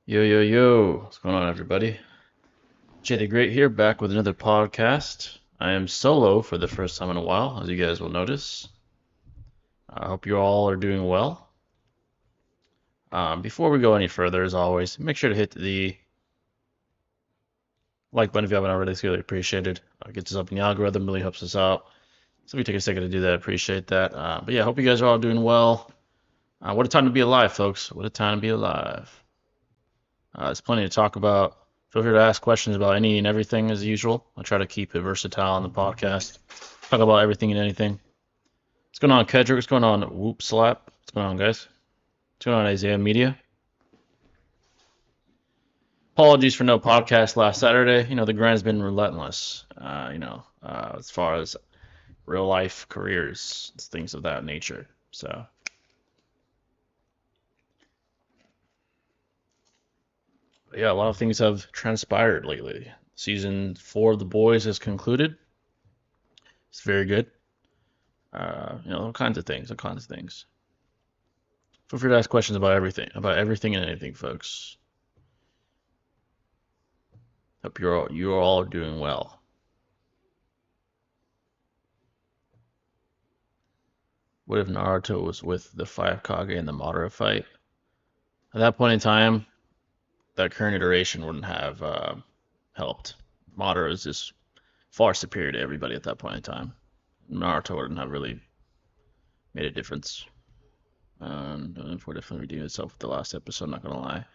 Yo, yo, yo. What's going on, everybody? Jay the Great here, back with another podcast. I am solo for the first time in a while, as you guys will notice. I hope you all are doing well. Before we go any further, as always, make sure to hit the like button if you haven't already. It's really appreciated. Gets us up in the algorithm, really helps us out. So if you take a second to do that, I appreciate that. But yeah, I hope you guys are all doing well. What a time to be alive, folks. What a time to be alive. There's plenty to talk about. Feel free to ask questions about any and everything as usual. I try to keep it versatile on the podcast. Talk about everything and anything. What's going on, Kedrick? What's going on, Whoop Slap? What's going on, guys? What's going on, Isaiah Media? Apologies for no podcast last Saturday. The grind's been relentless. As far as real life careers, things of that nature. So, but yeah, a lot of things have transpired lately. Season 4 of The Boys has concluded. It's very good. All kinds of things, all kinds of things. Feel free to ask questions about everything and anything, folks. Hope you're all doing well. What if Naruto was with the Five Kage in the Madara fight? At that point in time, that current iteration wouldn't have helped. Madara is just far superior to everybody at that point in time. Naruto wouldn't have really made a difference. For definitely redeemed itself with the last episode, not gonna lie.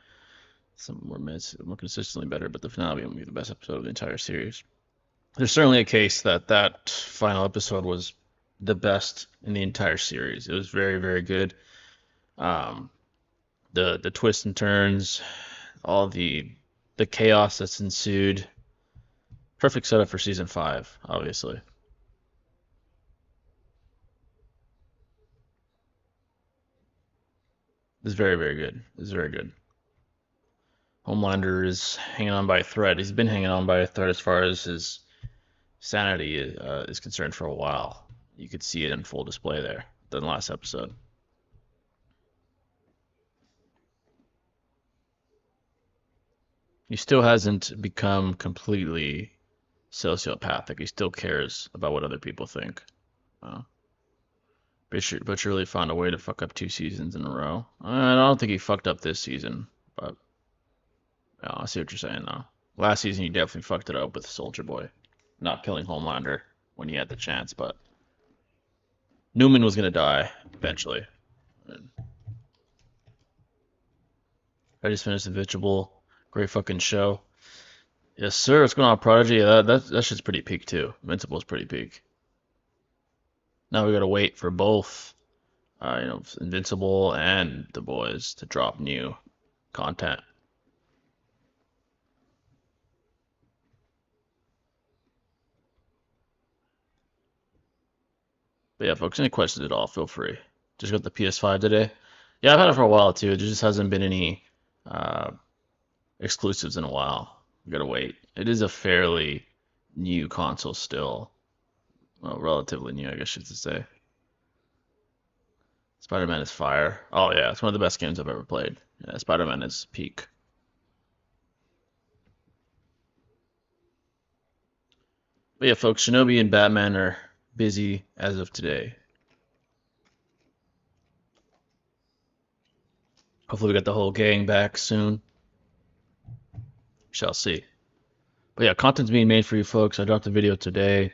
Some more consistently better, but the finale will be the best episode of the entire series. There's certainly a case that that final episode was the best in the entire series. It was very, very good. Um, the twists and turns, all the chaos that's ensued. Perfect setup for season 5, obviously. It's very, very good. It's very good. Homelander is hanging on by a thread. He's been hanging on by a thread as far as his sanity is concerned for a while. You could see it in full display there in the last episode. He still hasn't become completely sociopathic. He still cares about what other people think. Uh, but you really found a way to fuck up 2 seasons in a row. I don't think he fucked up this season, but yeah, I see what you're saying now. Last season, he definitely fucked it up with Soldier Boy, not killing Homelander when he had the chance, but Newman was gonna die eventually. I just finished Invincible. Great fucking show. Yes, sir. What's going on, Prodigy? Yeah, that shit's pretty peak too. Invincible's pretty peak. Now we gotta wait for both, Invincible and The Boys to drop new content. But yeah, folks, any questions at all, feel free. Just got the PS5 today. Yeah, I've had it for a while too. There just hasn't been any uh, exclusives in a while. We gotta wait. It is a fairly new console still. Well, relatively new, I guess you should say. Spider-Man is fire. Oh yeah, it's one of the best games I've ever played. Yeah, Spider-Man is peak. But yeah, folks, Shinobi and Batman are busy as of today. Hopefully we got the whole gang back soon. Shall see. But yeah, content's being made for you folks. I dropped a video today.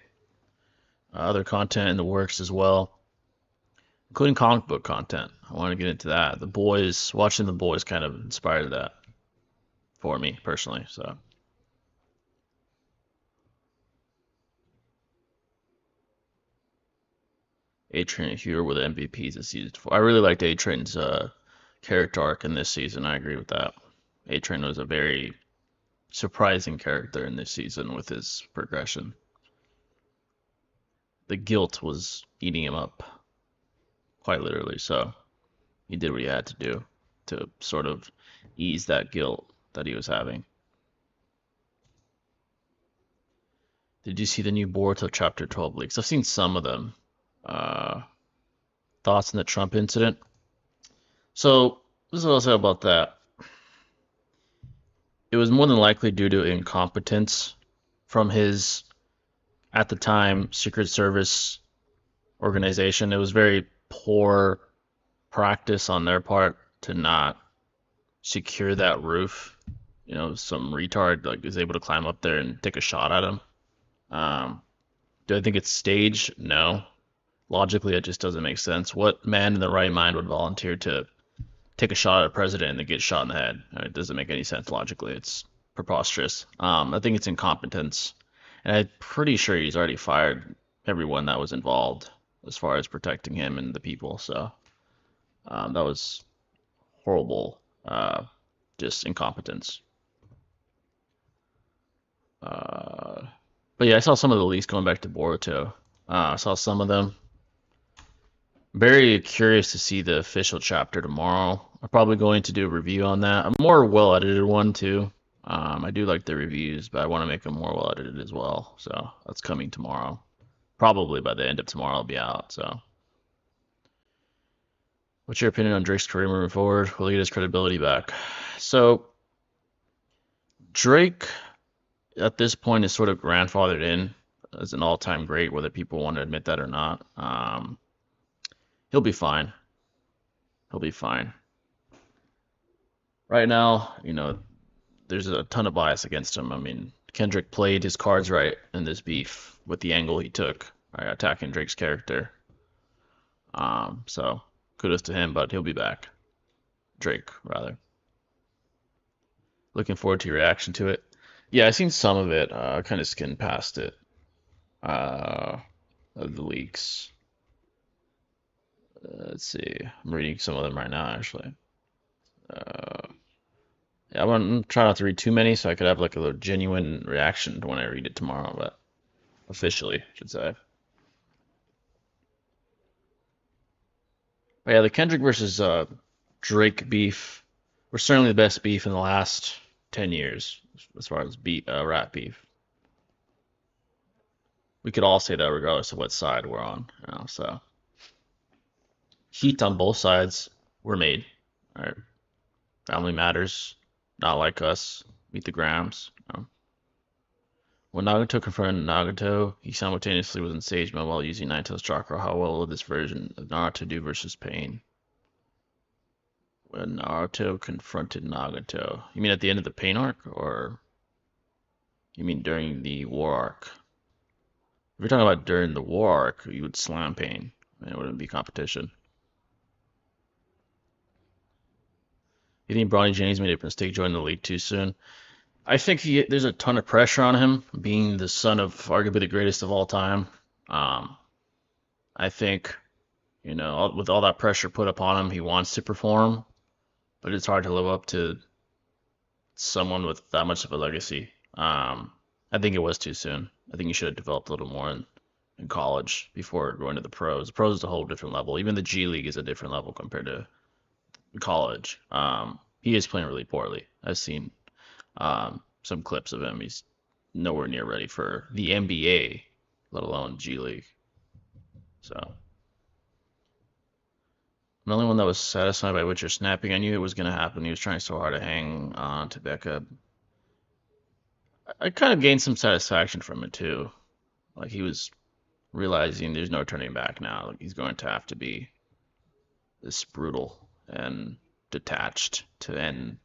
Other content in the works as well, including comic book content. I want to get into that. The boys, watching the boys kind of inspired that for me personally. So A-Train and Hugh were the MVPs of season 4. I really liked A-Train's character arc in this season. I agree with that. A-Train was a very surprising character in this season with his progression. The guilt was eating him up, quite literally. So he did what he had to do to sort of ease that guilt that he was having. Did you see the new Boruto Chapter 12 leaks? I've seen some of them. Uh, Thoughts on the Trump incident? So this is what I'll say about that. it was more than likely due to incompetence from his, at the time, Secret Service organization. It was very poor practice on their part to not secure that roof. Some retard like is able to climb up there and take a shot at him. Um, do I think it's staged? No. Logically, it just doesn't make sense. What man in the right mind would volunteer to take a shot at a president and then get shot in the head? It doesn't make any sense logically. It's preposterous. I think it's incompetence, and I'm pretty sure he's already fired everyone that was involved as far as protecting him and the people. So that was horrible, just incompetence. Uh, but yeah, I saw some of the leaks going back to Boruto. I saw some of them. Very curious to see the official chapter tomorrow. I'm probably going to do a review on that. A more well-edited one too. I do like the reviews, but I want to make them more well-edited as well. So that's coming tomorrow. Probably by the end of tomorrow it'll be out. So, what's your opinion on Drake's career moving forward? Will he get his credibility back? So, Drake at this point is sort of grandfathered in as an all-time great, whether people want to admit that or not. He'll be fine. He'll be fine. Right now, there's a ton of bias against him. I mean, Kendrick played his cards right in this beef with the angle he took, right, attacking Drake's character. So kudos to him, but he'll be back. Drake, rather. Looking forward to your reaction to it. Yeah, I seen some of it. I kind of skimmed past it. Of the leaks. Let's see. I'm reading some of them right now, actually. Yeah, I'm gonna try not to read too many so I could have like a little genuine reaction when I read it tomorrow, but officially, I should say. But yeah, the Kendrick versus Drake beef was certainly the best beef in the last 10 years as far as rap beef. We could all say that regardless of what side we're on. So heat on both sides were made. All right, family matters. Not like us. Meet the Grams. When Nagato confronted Nagato, he simultaneously was in Sage Mode while using Nine-Tails chakra. How well will this version of Naruto do versus Pain? When Naruto confronted Nagato. You mean at the end of the Pain arc? Or you mean during the War arc? If you're talking about during the War arc, you would slam Pain. It wouldn't be competition. You think Bronny James made a mistake joining the league too soon? I think there's a ton of pressure on him, being the son of arguably the greatest of all time. I think, with all that pressure put upon him, he wants to perform, but it's hard to live up to someone with that much of a legacy. I think it was too soon. I think he should have developed a little more in college before going to the pros. The pros is a whole different level. Even the G League is a different level compared to college. He is playing really poorly. I've seen some clips of him. He's nowhere near ready for the NBA, let alone G League. So I'm the only one that was satisfied by Witcher snapping. I knew it was going to happen. He was trying so hard to hang on to Becca. I kind of gained some satisfaction from it too. Like he was realizing there's no turning back now. Like he's going to have to be this brutal and detached to end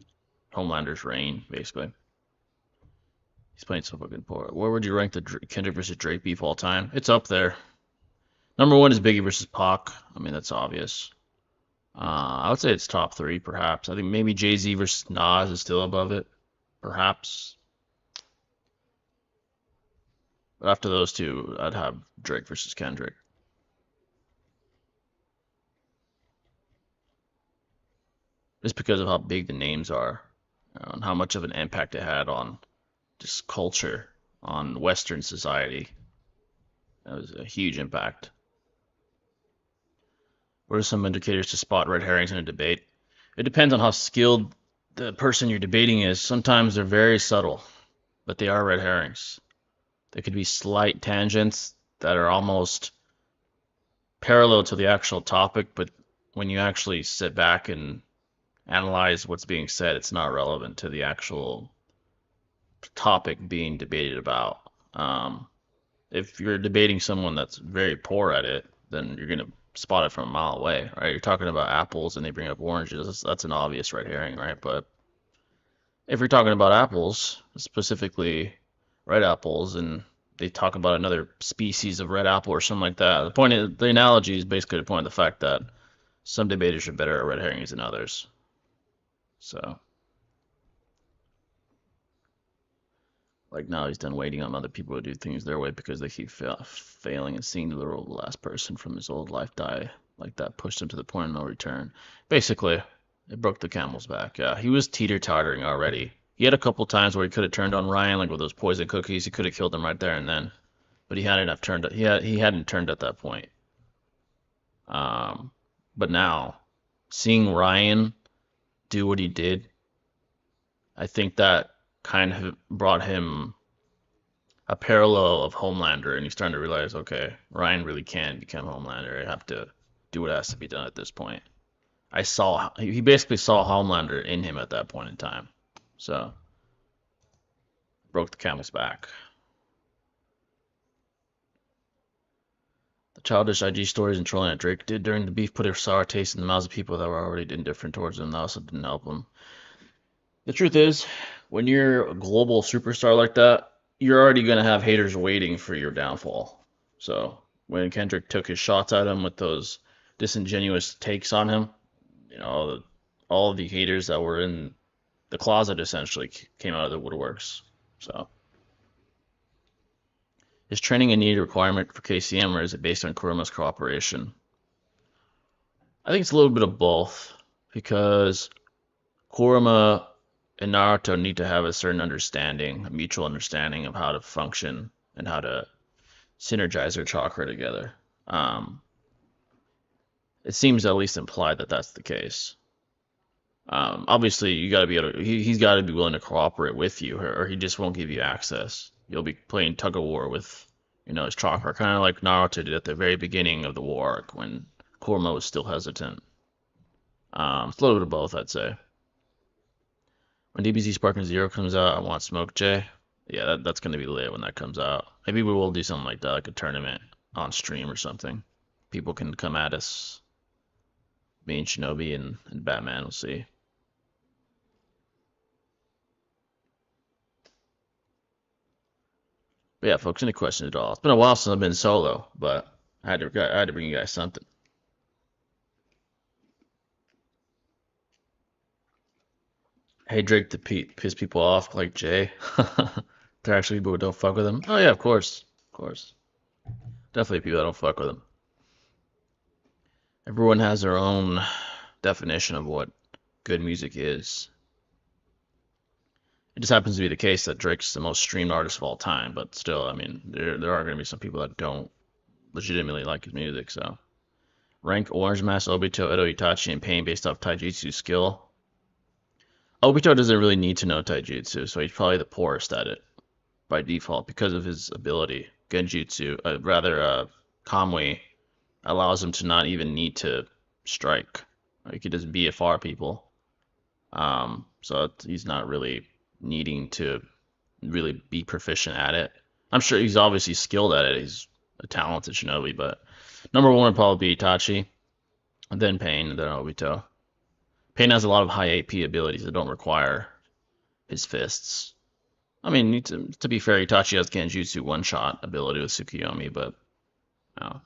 Homelander's reign, basically. He's playing so fucking poor. Where would you rank the Kendrick versus Drake beef all time? It's up there. Number one is Biggie versus Pac. I mean, that's obvious. I would say it's top three, perhaps. I think maybe Jay-Z versus Nas is still above it, perhaps. But after those two, I'd have Drake versus Kendrick. Just because of how big the names are and how much of an impact it had on just culture, on Western society. That was a huge impact. What are some indicators to spot red herrings in a debate? It depends on how skilled the person you're debating is. Sometimes they're very subtle, but they are red herrings. They could be slight tangents that are almost parallel to the actual topic, but when you actually sit back and analyze what's being said, it's not relevant to the actual topic being debated about. If you're debating someone that's very poor at it, then you're gonna spot it from a mile away, right? You're talking about apples and they bring up oranges. That's an obvious red herring, right? But if you're talking about apples, specifically red apples, and they talk about another species of red apple or something like that, the analogy is basically to point to the fact that some debaters are better at red herrings than others. So, like now he's done waiting on other people to do things their way because they keep failing and seeing the last person from his old life die like that pushed him to the point of no return. Basically, it broke the camel's back. Yeah, he was teeter-tottering already. He had a couple times where he could have turned on Ryan, like with those poison cookies. He could have killed him right there and then, but he hadn't turned. He hadn't turned at that point. But now, seeing Ryan do what he did, I think that kind of brought him a parallel of Homelander, and he's starting to realize, okay, Ryan really can become Homelander. I have to do what has to be done at this point. He basically saw Homelander in him at that point in time. So, broke the camel's back. The childish IG stories and trolling that Drake did during the beef put a sour taste in the mouths of people that were already indifferent towards him. That also didn't help him. The truth is, when you're a global superstar like that, you're already going to have haters waiting for your downfall. So when Kendrick took his shots at him with those disingenuous takes on him, all of the haters that were in the closet essentially came out of the woodworks. So is training a needed requirement for KCM, or is it based on Kuruma's cooperation? I think it's a little bit of both, because Kuruma and Naruto need to have a certain understanding, a mutual understanding of how to function and how to synergize their chakra together. It seems at least implied that that's the case. Obviously, you got to be able to, he's got to be willing to cooperate with you, or he just won't give you access. You'll be playing tug of war with, his chakra, kind of like Naruto did at the very beginning of the war arc when Kuruma was still hesitant. It's a little bit of both, I'd say. When DBZ Sparking Zero comes out, I want Smoke J. Yeah, that's going to be lit when that comes out. Maybe we will do something like that, like a tournament on stream or something. People can come at us. Me and Shinobi and Batman, we'll see. But yeah, folks, any questions at all? It's been a while since I've been solo, but I had to bring you guys something. Hey, Drake to piss people off like Jay. There are actually people who don't fuck with him. Oh yeah, of course. Of course. Definitely people that don't fuck with him. Everyone has their own definition of what good music is. It just happens to be the case that Drake's the most streamed artist of all time, but still, I mean, there are going to be some people that don't legitimately like his music, so. Rank Orange Mask, Obito, Edo Itachi, and Pain based off Taijutsu skill. Obito doesn't really need to know Taijutsu, so he's probably the poorest at it by default because of his ability. Genjutsu, Kamui, allows him to not even need to strike. He could just BFR people. So he's not really needing to really be proficient at it. I'm sure he's obviously skilled at it. He's a talented shinobi, but number one would probably be Itachi, and then Pain, and then Obito. Pain has a lot of high AP abilities that don't require his fists. I mean, to be fair, Itachi has Genjutsu one-shot ability with Tsukuyomi, but no.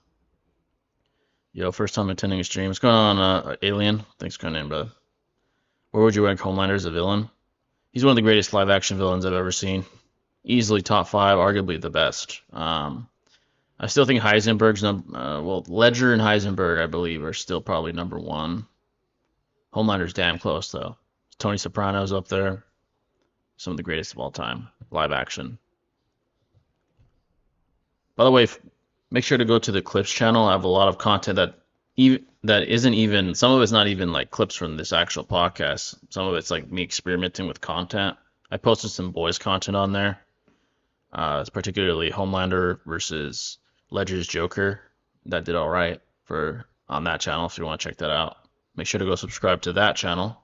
Yo, first time attending a stream. What's going on, Alien? Thanks for coming in, brother. Where would you rank Homelander as a villain? He's one of the greatest live-action villains I've ever seen. Easily top 5, arguably the best. I still think Heisenberg's Ledger and Heisenberg, I believe, are still probably number 1. Homelander's damn close, though. Tony Soprano's up there. Some of the greatest of all time. Live action. By the way, make sure to go to the Clips channel. I have a lot of content that isn't even, some of it's not even like clips from this actual podcast. Some of it's like me experimenting with content. I posted some boys content on there. It's particularly Homelander versus Ledger's Joker. That did all right on that channel if you want to check that out. Make sure to go subscribe to that channel.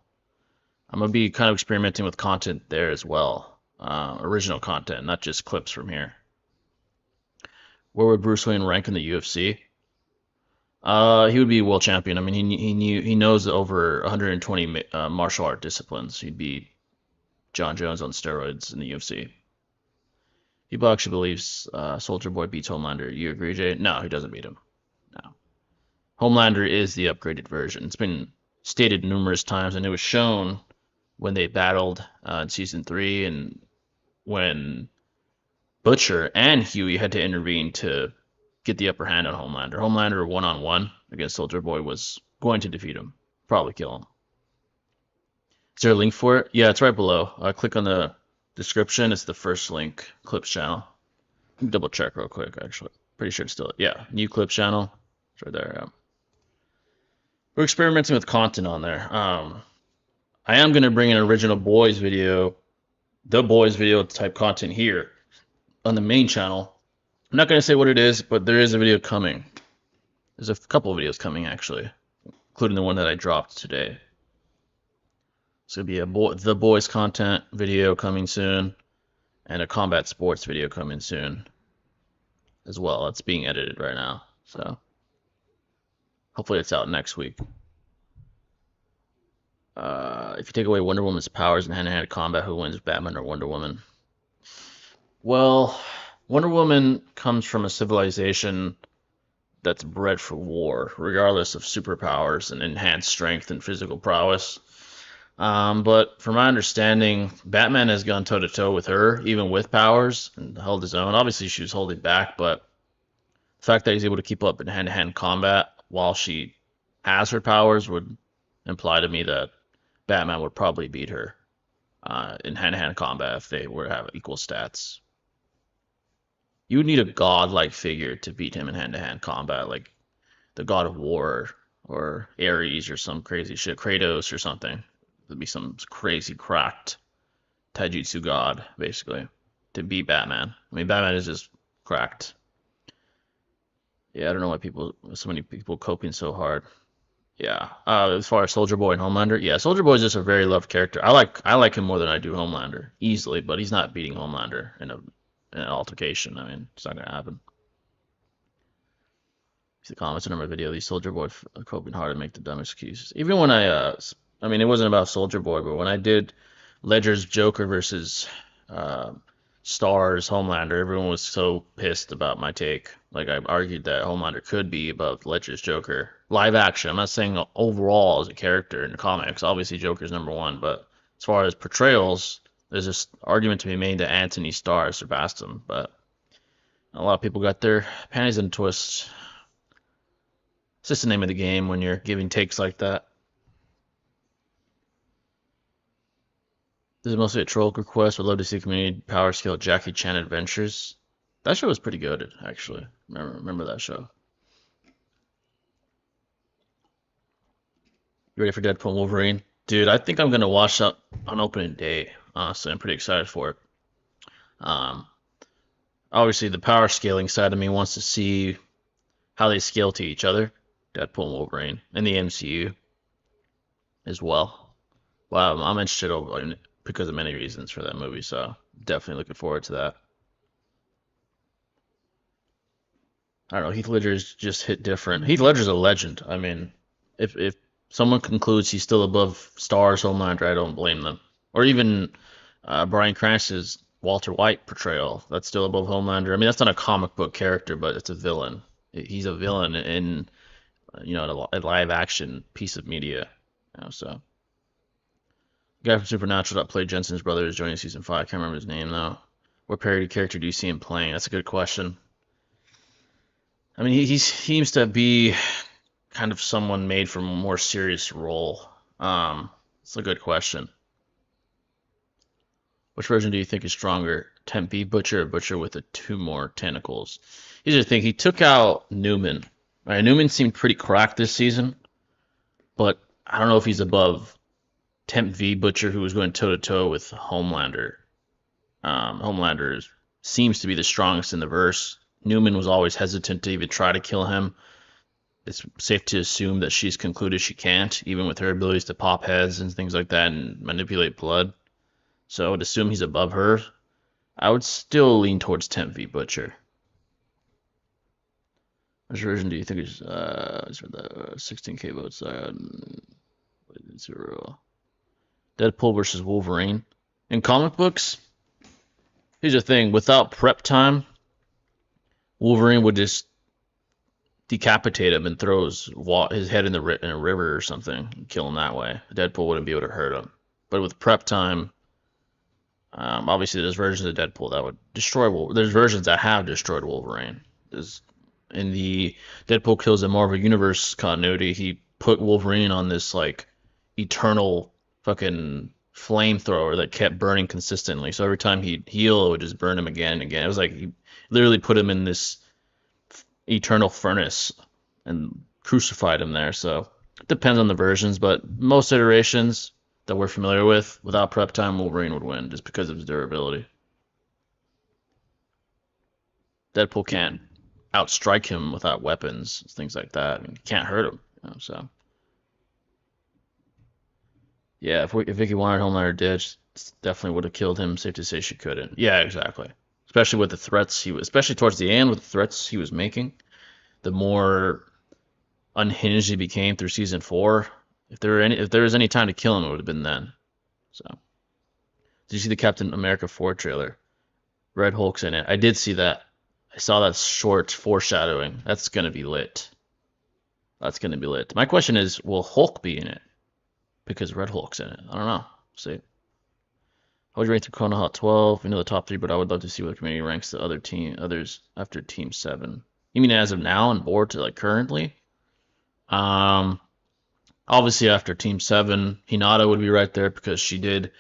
I'm going to be kind of experimenting with content there as well. original content, not just clips from here. Where would Bruce Wayne rank in the UFC? He would be world champion. I mean, he knows over 120 martial art disciplines. He'd be John Jones on steroids in the UFC. People actually believes Soldier Boy beats Homelander. You agree, Jay? No, he doesn't beat him. No. Homelander is the upgraded version. It's been stated numerous times, and it was shown when they battled in season 3, and when Butcher and Huey had to intervene to get the upper hand on Homelander. Homelander one-on-one against Soldier Boy was going to defeat him, probably kill him. Is there a link for it? Yeah, it's right below. Click on the description. It's the first link, Clips channel. Double check real quick, actually. Pretty sure it's still, yeah, new Clips channel. It's right there, yeah. We're experimenting with content on there. I am going to bring an original boys video, the boys video type content here on the main channel. I'm not going to say what it is, but there is a video coming. There's a couple of videos coming, actually, including the one that I dropped today. It's going to be the boys content video coming soon, and a combat sports video coming soon as well. It's being edited right now, so hopefully it's out next week. If you take away Wonder Woman's powers in hand-to-hand combat, who wins, Batman or Wonder Woman? Well, Wonder Woman comes from a civilization that's bred for war, regardless of superpowers and enhanced strength and physical prowess. But from my understanding, Batman has gone toe-to-toe with her, even with powers, and held his own. Obviously, she was holding back, but the fact that he's able to keep up in hand-to-hand combat while she has her powers would imply to me that Batman would probably beat her in hand-to-hand combat if they were to have equal stats. You would need a god-like figure to beat him in hand-to-hand combat, like the God of War or Ares or some crazy shit, Kratos or something. It'd be some crazy cracked taijutsu god, basically, to beat Batman. I mean, Batman is just cracked. Yeah, I don't know why so many people coping so hard. Yeah. As far as Soldier Boy and Homelander, yeah, Soldier Boy is just a very loved character. I like him more than I do Homelander, easily, but he's not beating Homelander in an altercation. I mean, it's not gonna happen. See the comments under my video. These Soldier Boy coping hard to make the dumb excuses. Even when I mean, it wasn't about Soldier Boy, but when I did Ledger's Joker versus Star's Homelander, everyone was so pissed about my take. Like, I argued that Homelander could be above Ledger's Joker. Live action. I'm not saying overall as a character in the comics. Obviously, Joker's #1, but as far as portrayals, there's this argument to be made that Anthony Starr surpassed him. But a lot of people got their panties in a twist. It's just the name of the game when you're giving takes like that. This is mostly a troll request. Would love to see community power scale Jackie Chan Adventures. That show was pretty good, actually. Remember that show. You ready for Deadpool and Wolverine? Dude, I think I'm gonna watch that on opening day. Honestly, I'm pretty excited for it. Obviously, the power scaling side of me wants to see how they scale to each other, Deadpool and Wolverine, and the MCU as well. Wow, I'm interested because of many reasons for that movie, so definitely looking forward to that. I don't know, Heath Ledger's just hit different. Heath Ledger's a legend. I mean, if someone concludes he's still above Star's Homelander, I don't blame them. Or even Bryan Cranston's Walter White portrayal, that's still above Homelander. I mean, that's not a comic book character, but it's a villain. He's a villain in a live action piece of media. So. The guy from Supernatural that played Jensen's brother is joining season 5. I can't remember his name though. What parody character do you see him playing? That's a good question. I mean, he seems to be kind of someone made for a more serious role. It's a good question. Which version do you think is stronger? Temp B Butcher or Butcher with the 2 more tentacles? Here's the thing. He took out Newman. Right, Newman seemed pretty cracked this season, but I don't know if he's above Temp V Butcher, who was going toe-to-toe with Homelander. Homelander seems to be the strongest in the verse. Newman was always hesitant to even try to kill him. It's safe to assume that she's concluded she can't, even with her abilities to pop heads and things like that and manipulate blood. So I would assume he's above her. I would still lean towards Temp v Butcher. Which version do you think is for the 16K votes? Zero. Deadpool versus Wolverine. In comic books, here's the thing: without prep time, Wolverine would just decapitate him and throw his head in a river or something, and kill him that way. Deadpool wouldn't be able to hurt him. But with prep time, obviously there's versions of Deadpool that would destroy Wolverine. There's versions that have destroyed Wolverine. There's in the Deadpool kills in Marvel Universe continuity, he put Wolverine on this like eternal fucking flamethrower that kept burning consistently. So every time he'd heal, it would just burn him again and again. It was like he literally put him in this eternal furnace and crucified him there. So it depends on the versions, but most iterations that we're familiar with, without prep time, Wolverine would win just because of his durability. Deadpool can't outstrike him without weapons, things like that. I mean, can't hurt him. So yeah, if Vicky wanted Homelander dead, definitely would have killed him. Safe to say she couldn't. Yeah, exactly. Especially with the threats especially towards the end with the threats he was making, the more unhinged he became through season 4. If there was any time to kill him, it would have been then. So, did you see the Captain America 4 trailer? Red Hulk's in it. I did see that. I saw that short foreshadowing. That's gonna be lit. That's gonna be lit. My question is, will Hulk be in it? Because Red Hulk's in it. I don't know. See. How would you rank the Chrono Hot 12? We know the top 3, but I would love to see what the community ranks the others after Team 7. You mean as of now and Boruto like currently? Obviously after Team 7, Hinata would be right there because she did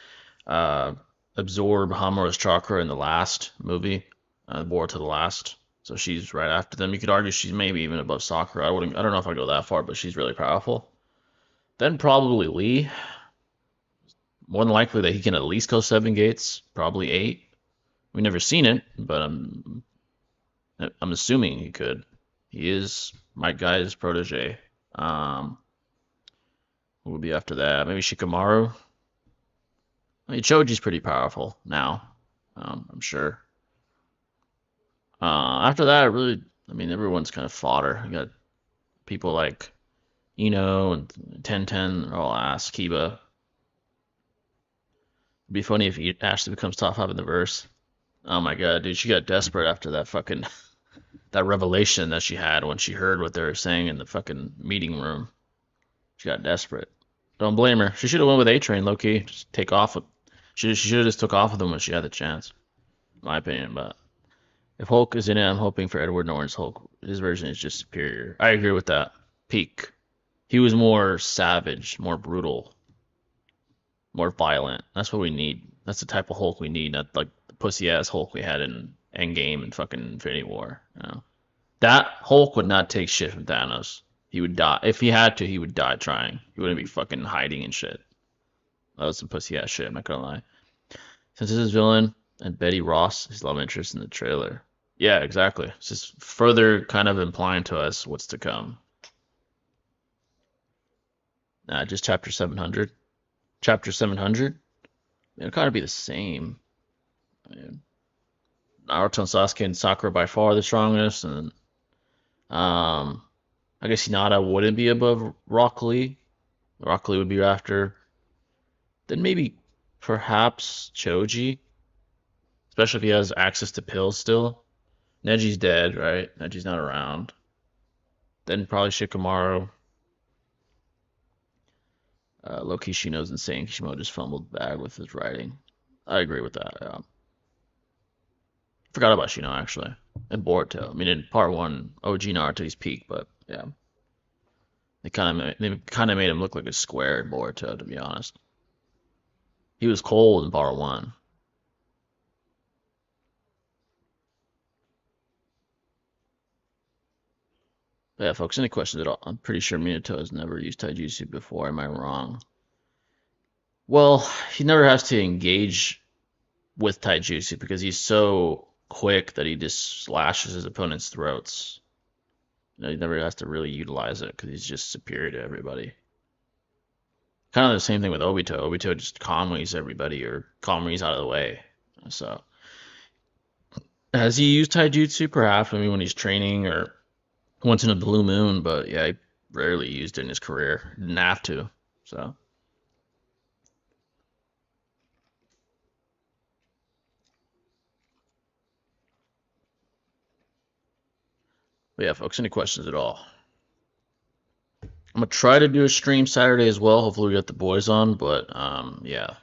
absorb Hamura's chakra in the last movie, Boruto the Last. So she's right after them. You could argue she's maybe even above Sakura. I don't know if I'd go that far, but she's really powerful. Then probably Lee. More than likely that he can at least go 7 gates, probably 8. We've never seen it, but I'm assuming he could. He is my guy's protege. What would be after that? Maybe Shikamaru. I mean, Choji's pretty powerful now. I'm sure. After that, really, I mean, everyone's kind of fodder. You got people like Ino and Tenten are all ass. Kiba. It'd be funny if Ashley becomes top 5 in the verse. Oh my god, dude, she got desperate after that fucking that revelation that she had when she heard what they were saying in the fucking meeting room. She got desperate. Don't blame her. She should have went with A-Train, low key. Just take off with. She should have just took off with him when she had the chance. In my opinion, but if Hulk is in it, I'm hoping for Edward Norton's Hulk. His version is just superior. I agree with that. Peak. He was more savage, more brutal, more violent. That's what we need. That's the type of Hulk we need, not like the pussy ass Hulk we had in Endgame and fucking Infinity War. You know? That Hulk would not take shit from Thanos. He would die. If he had to, he would die trying. He wouldn't be fucking hiding and shit. That was some pussy ass shit, I'm not gonna lie. Since this is villain and Betty Ross, his love interest in the trailer. Yeah, exactly. It's just further kind of implying to us what's to come. Nah, just chapter 700. Chapter 700? It'll kind of be the same. I mean, Naruto and Sasuke and Sakura by far the strongest, and I guess Hinata wouldn't be above Rock Lee. Rock Lee would be after. Then maybe perhaps Choji, especially if he has access to pills still. Neji's dead, right? Neji's not around. Then probably Shikamaru. Low-key Shino's insane. Kishimoto just fumbled the bag with his writing. I agree with that. Yeah. Forgot about Shino actually. And Boruto. I mean, in part 1, OG Naruto's peak, but yeah. They kind of made him look like a square in Boruto, to be honest. He was cold in part 1. But yeah, folks, any questions at all? I'm pretty sure Minato has never used Taijutsu before. Am I wrong? Well, he never has to engage with Taijutsu because he's so quick that he just slashes his opponent's throats. You know, he never has to really utilize it because he's just superior to everybody. Kind of the same thing with Obito. Obito just calmways everybody or calmways out of the way. So has he used taijutsu? Perhaps maybe when he's training or once in a blue moon, but yeah, he rarely used it in his career. Didn't have to. So, but yeah, folks, any questions at all? I'm gonna try to do a stream Saturday as well. Hopefully, we get the boys on. But yeah,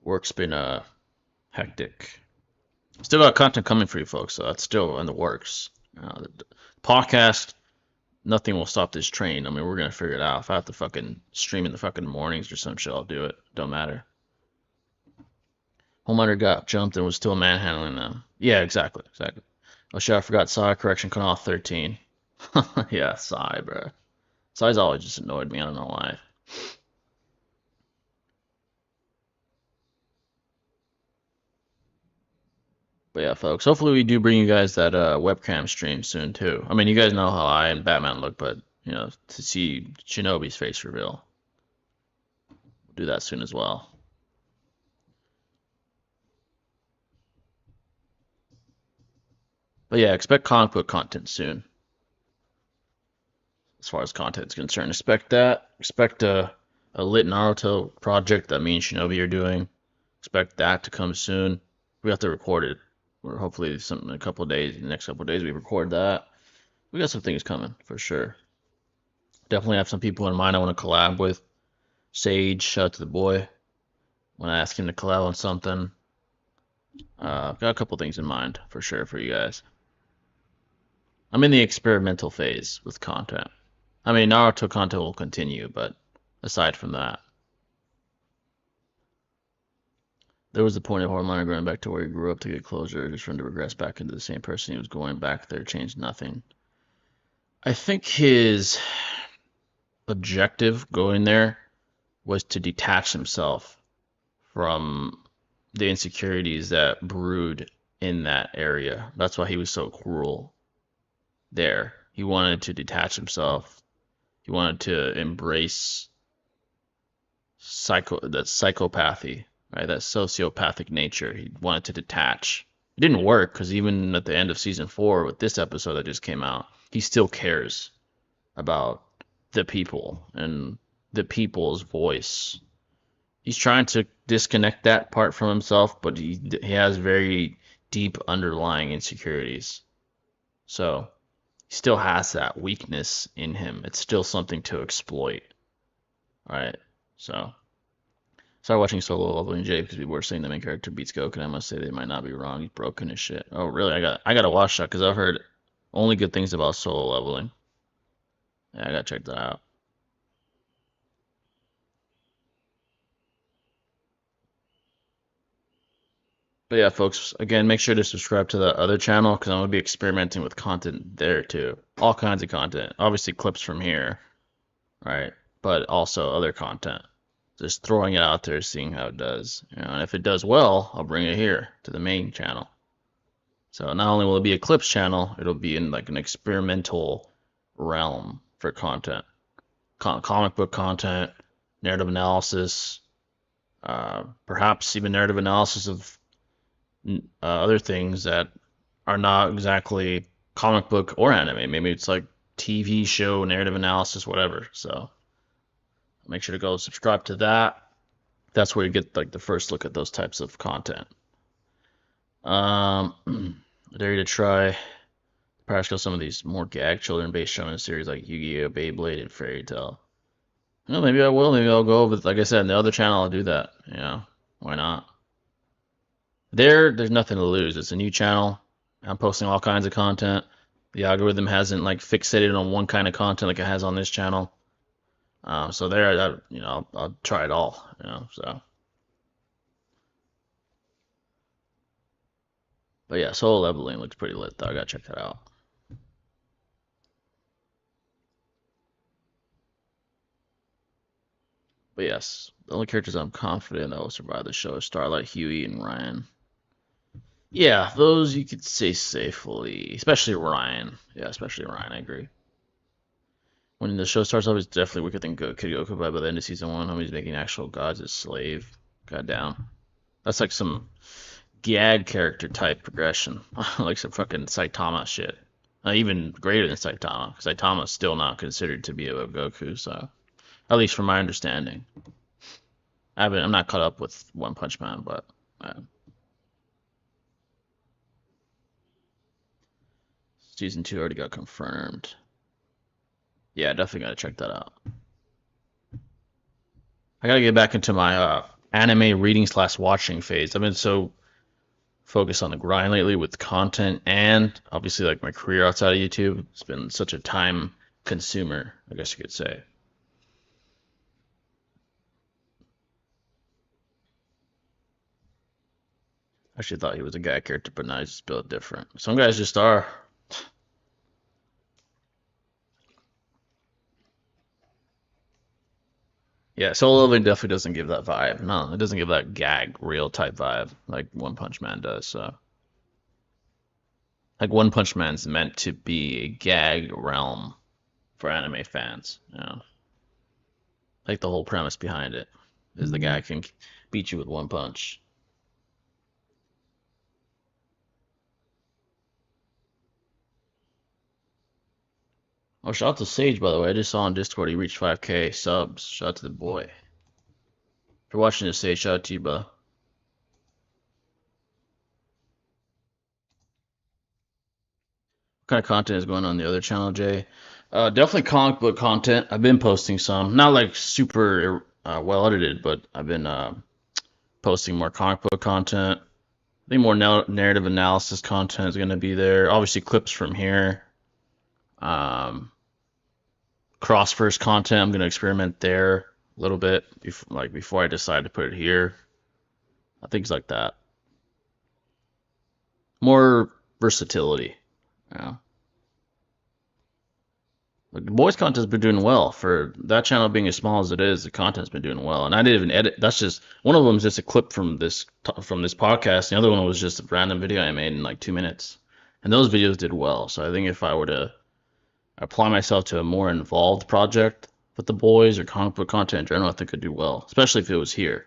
work's been hectic. Still got content coming for you folks, so that's still in the works. The podcast, nothing will stop this train. I mean, we're gonna figure it out. If I have to fucking stream in the fucking mornings or some shit, I'll do it. Don't matter. Homelander got jumped and was still manhandling them. Yeah, exactly, exactly. Oh shit, I forgot Psy correction Canal 13. Yeah, Psy, bro. Psy's always just annoyed me. I don't know why. But yeah, folks, hopefully we do bring you guys that webcam stream soon too. I mean, you guys know how I and Batman look, but you know, to see Shinobi's face reveal, we'll do that soon as well. But yeah, expect comic book content soon. As far as content is concerned, expect that. Expect a lit Naruto project that me and Shinobi are doing. Expect that to come soon. We have to record it. Or hopefully something in a couple of days. In the next couple of days we record that. We got some things coming for sure. Definitely have some people in mind I want to collab with. Sage, shout out to the boy. Want to ask him to collab on something. Got a couple things in mind for sure for you guys. I'm in the experimental phase with content. I mean, Naruto content will continue, but aside from that, there was a point of Horminer going back to where he grew up to get closure, just for him to regress back into the same person he was going back there, changed nothing. I think his objective going there was to detach himself from the insecurities that brewed in that area. That's why he was so cruel there. He wanted to detach himself. He wanted to embrace that psychopathy, right? That sociopathic nature. He wanted to detach. It didn't work because even at the end of season 4 with this episode that just came out, he still cares about the people and the people's voice. He's trying to disconnect that part from himself, but he has very deep underlying insecurities. So he still has that weakness in him. It's still something to exploit. All right. So started watching Solo Leveling J because people were saying the main character beats Goku, and I must say they might not be wrong. He's broken as shit. Oh, really? I gotta watch that because I've heard only good things about Solo Leveling. Yeah, I gotta check that out. But yeah, folks, again, make sure to subscribe to the other channel because I'm gonna be experimenting with content there too. All kinds of content. Obviously clips from here, right? But also other content. Just throwing it out there, seeing how it does. You know, and if it does well, I'll bring it here to the main channel. So not only will it be a clips channel, it'll be in like an experimental realm for content. Comic book content, narrative analysis, perhaps even narrative analysis of other things that are not exactly comic book or anime. Maybe it's like TV show narrative analysis, whatever. So make sure to go subscribe to that. That's where you get like the first look at those types of content. I dare you to try perhaps go some of these more gag children-based shonen series like Yu-Gi-Oh, Beyblade, and Fairy Tail. Well, maybe I will. Maybe I'll go. But like I said, in the other channel, I'll do that. You know, why not? There's nothing to lose. It's a new channel. I'm posting all kinds of content. The algorithm hasn't like fixated on one kind of content like it has on this channel. So there, you know, I'll try it all. You know, so. But yeah, Solo Leveling looks pretty lit though. I gotta check that out. But yes, the only characters I'm confident that will survive the show are Starlight, Huey, and Ryan. Yeah, those you could say safely, especially Ryan. Yeah, especially Ryan. I agree. When the show starts off, it's definitely weaker than Kid Goku, but by the end of season one, homie's making actual gods his slave. God damn. That's like some gag character type progression. Like some fucking Saitama shit. Even greater than Saitama, because Saitama's still not considered to be a Goku, so at least from my understanding. I'm not caught up with One Punch Man, but season two already got confirmed. Yeah, definitely gotta check that out. I gotta get back into my anime reading slash watching phase. I've been so focused on the grind lately with content and obviously like my career outside of YouTube. It's been such a time consumer, I guess you could say. I actually thought he was a guy character, but now he's just built different. Some guys just are. Yeah, Solo Leveling definitely doesn't give that vibe. No, it doesn't give that gag real type vibe like One Punch Man does. So, like One Punch Man's meant to be a gag realm for anime fans. You know, like the whole premise behind it is the guy can beat you with one punch. Oh, shout out to Sage, by the way. I just saw on Discord he reached 5K subs. Shout out to the boy. If you're watching this, Sage, shout out to you, bro. What kind of content is going on the other channel, Jay? Definitely comic book content. I've been posting some. Not like super well edited, but I've been posting more comic book content. I think more narrative analysis content is going to be there. Obviously, clips from here. Um, Crossverse content. I'm going to experiment there a little bit, before I decide to put it here. Things like that. More versatility. Yeah. Like the boys content's been doing well for that channel being as small as it is. The content's been doing well, and I didn't even edit. That's just one of them is just a clip from this podcast. The other one was just a random video I made in like 2 minutes, and those videos did well. So I think if I were to apply myself to a more involved project with the boys or comic book content in general, I think I'd do well, especially if it was here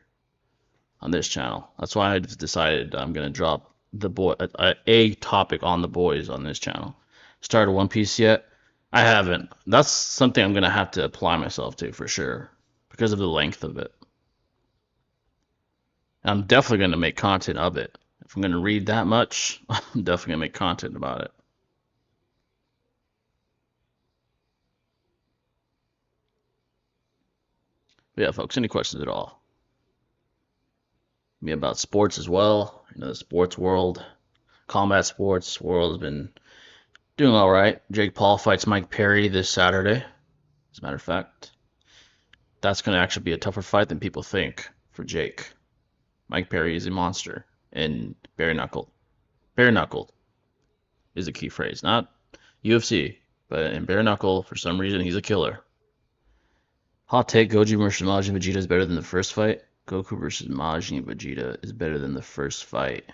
on this channel. That's why I just decided I'm gonna drop a topic on the boys on this channel. Started One Piece yet? I haven't. That's something I'm gonna have to apply myself to for sure because of the length of it. I'm definitely gonna make content of it. If I'm gonna read that much, I'm definitely gonna make content about it. But yeah, folks, any questions at all? Me about sports as well. The sports world, combat sports world has been doing all right. Jake Paul fights Mike Perry this Saturday. As a matter of fact, that's going to actually be a tougher fight than people think for Jake. Mike Perry is a monster and bare knuckled. Bare knuckled is a key phrase, not UFC, but in bare knuckle, for some reason, he's a killer. Hot take: Goji versus Majin Vegeta is better than the first fight. Goku versus Majin Vegeta is better than the first fight.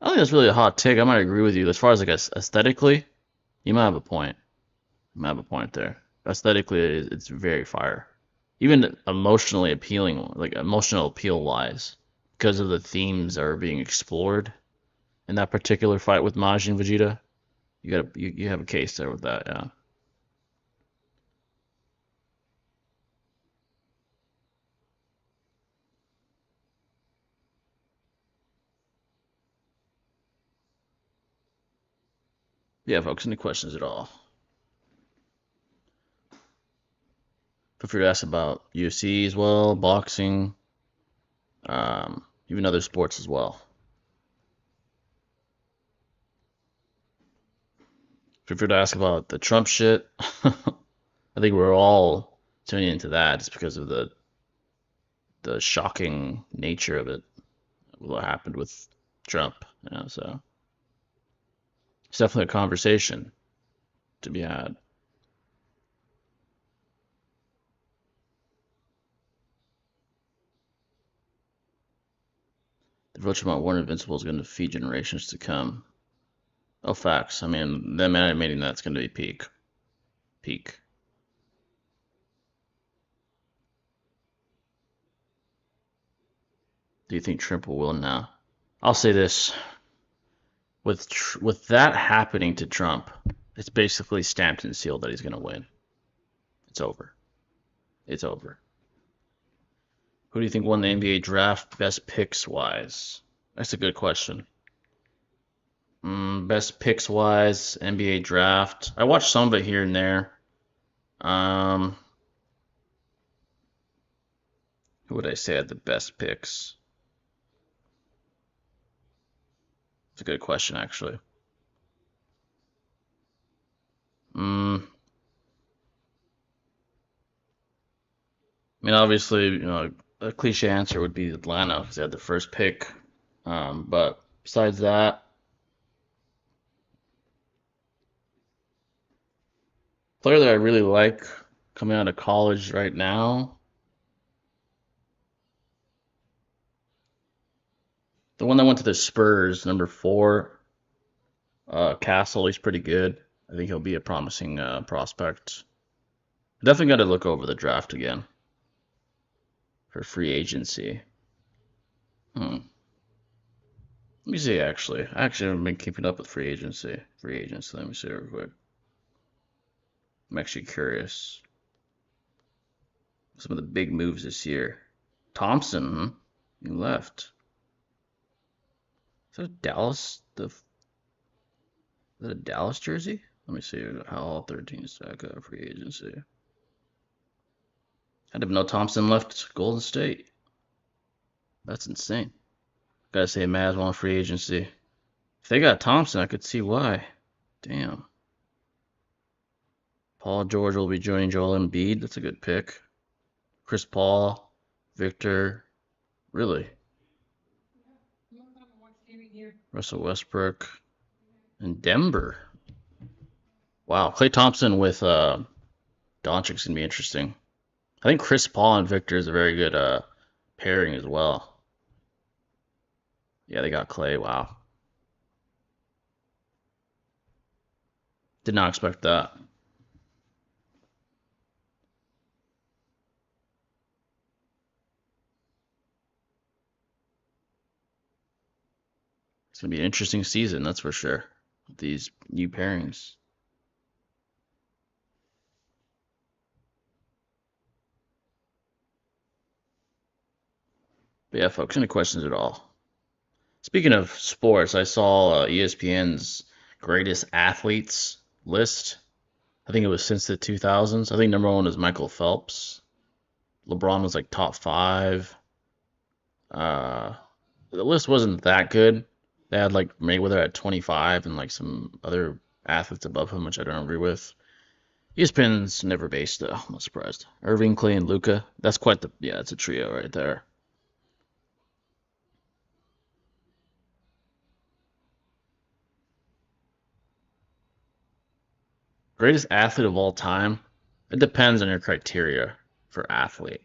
I don't think that's really a hot take. I might agree with you. As far as like aesthetically, you might have a point. You might have a point there. Aesthetically, it's very fire. Even emotionally appealing, like emotional appeal wise, because of the themes that are being explored in that particular fight with Majin Vegeta. You have a case there with that, yeah. Yeah, folks, any questions at all? Feel free to ask about UFC as well, boxing, even other sports as well. Feel free to ask about the Trump shit. I think we're all tuning into that just because of the shocking nature of it, what happened with Trump. So it's definitely a conversation to be had. The virtual amount War Invincible is going to feed generations to come. Oh, facts. I mean, them animating that's going to be peak. Peak. do you think Trump will win now? I'll say this: with that happening to Trump, it's basically stamped and sealed that he's going to win. It's over. It's over. Who do you think won the NBA draft best picks wise? That's a good question. Best picks wise, NBA draft. I watched some of it here and there. Um, who would I say had the best picks? It's a good question, actually. I mean, obviously, a cliche answer would be Atlanta because they had the first pick. But besides that, player that I really like coming out of college right now, the one that went to the Spurs, number 4, Castle. He's pretty good. I think he'll be a promising prospect. Definitely got to look over the draft again for free agency. Hmm. Let me see. I actually haven't been keeping up with free agency. Free agency. Let me see real quick. I'm actually curious. Some of the big moves this year. Thompson, he left. Is that a Dallas? Is that a Dallas jersey? Let me see how all 13 stack up free agency. I didn't know Thompson left Golden State. That's insane. Gotta say, Mavs want free agency. If they got Thompson, I could see why. Damn. Paul George will be joining Joel Embiid. That's a good pick. Chris Paul, Victor. Really? Russell Westbrook. And Denver. Wow. Klay Thompson with Doncic's gonna be interesting. I think Chris Paul and Victor is a very good pairing as well. Yeah, they got Klay. Wow. Did not expect that. It's gonna be an interesting season, that's for sure. With these new pairings. But yeah, folks, any questions at all? Speaking of sports, I saw ESPN's greatest athletes list. I think it was since the 2000s. I think number 1 was Michael Phelps. LeBron was like top 5. Uh, the list wasn't that good. They had like Mayweather at 25 and like some other athletes above him, which I don't agree with. ESPN's never based though. I'm not surprised. Irving, Clay, and Luca. That's quite the it's a trio right there. Greatest athlete of all time. It depends on your criteria for athlete.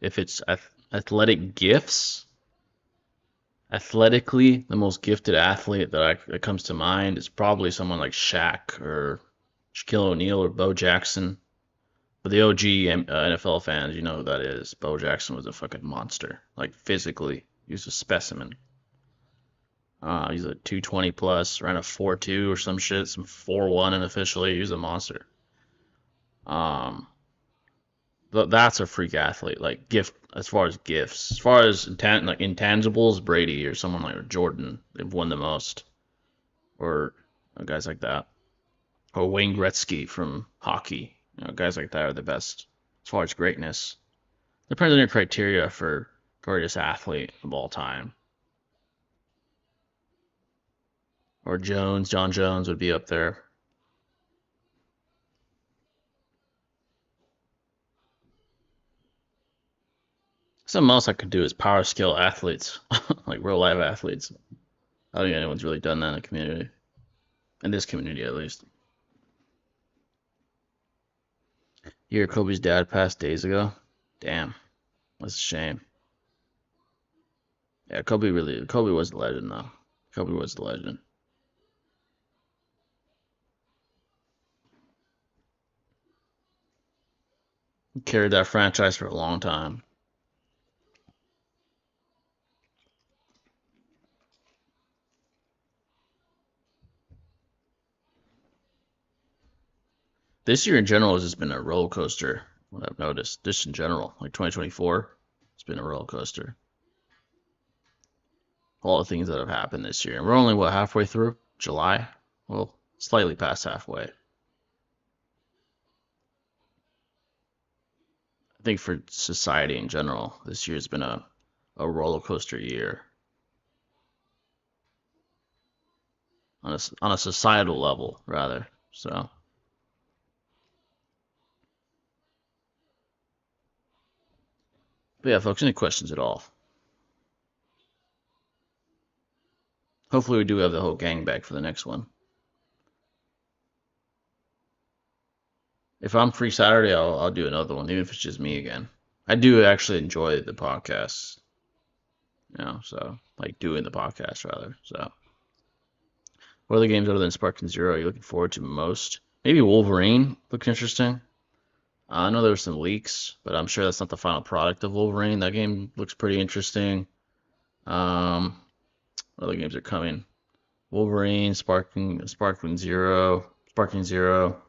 If it's athletic gifts, athletically, the most gifted athlete that comes to mind is probably someone like Shaq or Shaquille O'Neal or Bo Jackson. But the OG NFL fans, you know who that is. Bo Jackson was a fucking monster. Like physically, he was a specimen. He's a 220 plus, ran a 4.2 or some shit, some 4.1 unofficially. He was a monster. Um, that's a freak athlete. Like gift as far as gifts, as far as like intangibles, Brady or someone like Jordan, they've won the most, or guys like that, or Wayne Gretzky from hockey. Guys like that are the best as far as greatness. Depends on your criteria for greatest athlete of all time. Or John Jones would be up there. Something else I could do is power skill athletes, like real life athletes. I don't think anyone's really done that in the community, in this community at least. You hear Kobe's dad passed days ago? Damn, that's a shame. Yeah, Kobe was the legend though. Kobe was the legend. He carried that franchise for a long time. This year in general has just been a roller coaster. What I've noticed, just in general, like 2024, it's been a roller coaster. All the things that have happened this year, and we're only what halfway through July. Well, slightly past halfway. I think for society in general, this year's been a roller coaster year on a societal level, rather. So, but yeah, folks, any questions at all? Hopefully, we do have the whole gang back for the next one. If I'm free Saturday, I'll do another one, even if it's just me again. I do actually enjoy the podcast, so like doing the podcast rather. So, what other games other than Sparking Zero are you looking forward to most? Maybe Wolverine looks interesting. I know there were some leaks, but I'm sure that's not the final product of Wolverine. That game looks pretty interesting. Um, what other games are coming? Wolverine, Sparking Zero, Sparking Zero.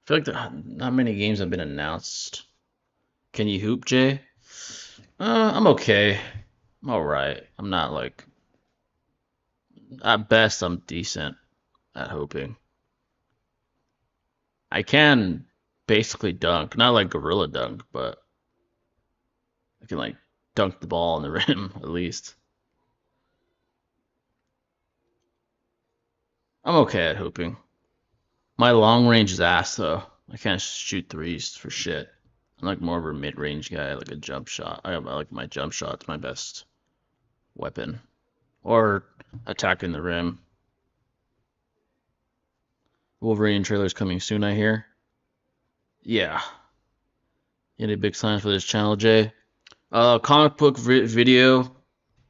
I feel like not many games have been announced. Can you hoop, Jay? I'm okay. I'm all right. I'm not like at best I'm decent at hooping. I can basically dunk, not like gorilla dunk, but I can like dunk the ball in the rim at least. I'm okay at hooping. My long range is ass though. I can't shoot threes for shit. I'm like more of a mid range guy, like a jump shot. I like my jump shot's my best weapon. Or attacking the rim. Wolverine trailer's coming soon, I hear. Yeah. Any big signs for this channel, Jay? Comic book video.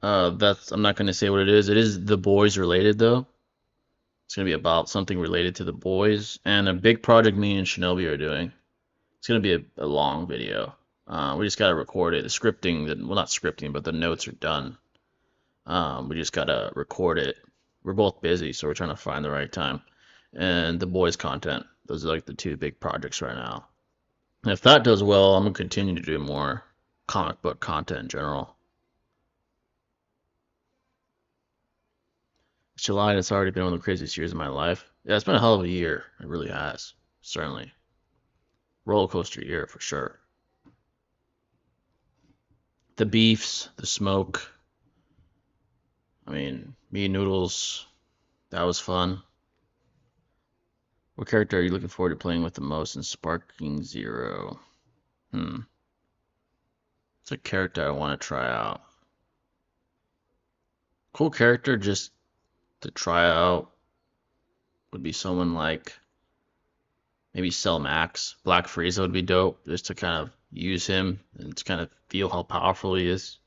That's I'm not gonna say what it is. It is The Boys related though. It's gonna be about something related to The Boys and a big project me and Shinobi are doing. It's gonna be a long video. We just gotta record it. The scripting, well, not scripting, but the notes are done. We just gotta record it. We're both busy, so we're trying to find the right time. And The Boys content. Those are like the two big projects right now. And if that does well, I'm gonna continue to do more comic book content in general. July, it's already been one of the craziest years of my life. Yeah, it's been a hell of a year. It really has. Certainly. Roller coaster year for sure. The beefs, the smoke. I mean, me and Noodles, that was fun. What character are you looking forward to playing with the most in Sparking Zero? It's a character I want to try out. Cool character just to try out would be someone like maybe Cell Max. Black Frieza would be dope, just to kind of use him and to kind of feel how powerful he is.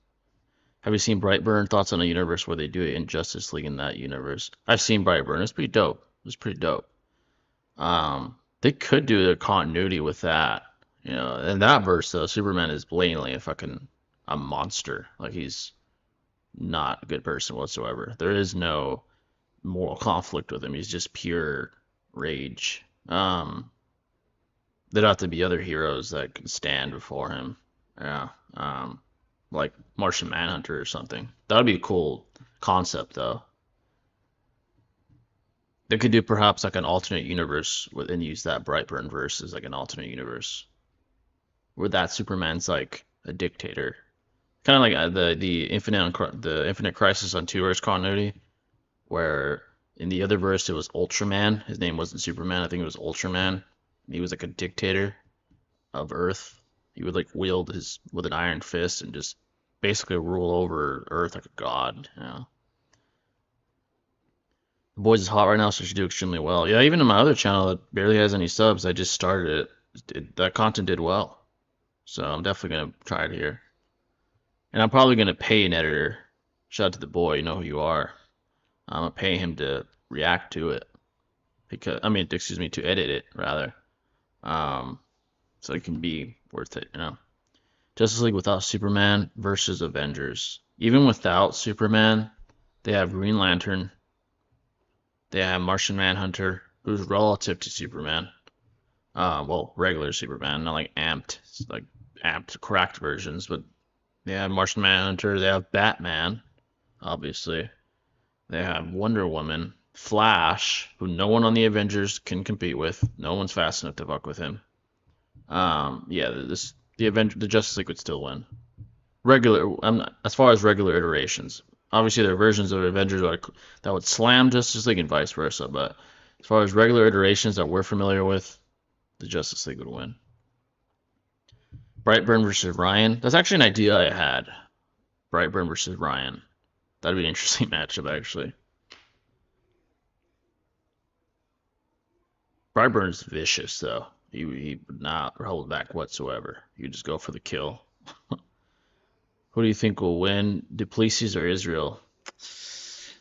Have you seen Brightburn? Thoughts on a universe where they do it in Justice League in that universe? I've seen Brightburn. It's pretty dope. It's pretty dope. They could do the continuity with that. In that verse though, Superman is blatantly a monster. Like he's not a good person whatsoever. There is no moral conflict with him. He's just pure rage. There'd have to be other heroes that can stand before him. Yeah. Like Martian Manhunter or something. That would be a cool concept though. They could do perhaps like an alternate universe and use that Brightburn verse as like an alternate universe where that Superman's like a dictator, kind of like the Infinite Crisis on Two Earths continuity, where in the other verse it was Ultraman. His name wasn't Superman. I think it was Ultraman. He was like a dictator of Earth. He would like wield his with an iron fist and just basically rule over Earth like a god. The Boys is hot right now, so it should do extremely well. Yeah, even in my other channel that barely has any subs, I just started it. That content did well, so I'm definitely gonna try it here. And I'm probably gonna pay an editor. Shout out to the boy, you know who you are. I'm gonna pay him to react to it to edit it rather, so it can be worth it. Justice League without Superman versus Avengers. Even without Superman, they have Green Lantern. They have Martian Manhunter. who's relative to Superman. Well, regular Superman, not like amped, cracked versions, but they have Martian Manhunter, they have Batman, obviously. They have Wonder Woman, Flash, who no one on the Avengers can compete with. No one's fast enough to fuck with him. Yeah, the Justice League would still win. As far as regular iterations. Obviously, there are versions of Avengers that would slam Justice League and vice versa, but as far as regular iterations that we're familiar with, the Justice League would win. Brightburn versus Ryan. That's actually an idea I had. Brightburn versus Ryan. That'd be an interesting matchup, actually. Brightburn's vicious, though. He would not hold back whatsoever. He would just go for the kill. Who do you think will win, Duplessis or Israel?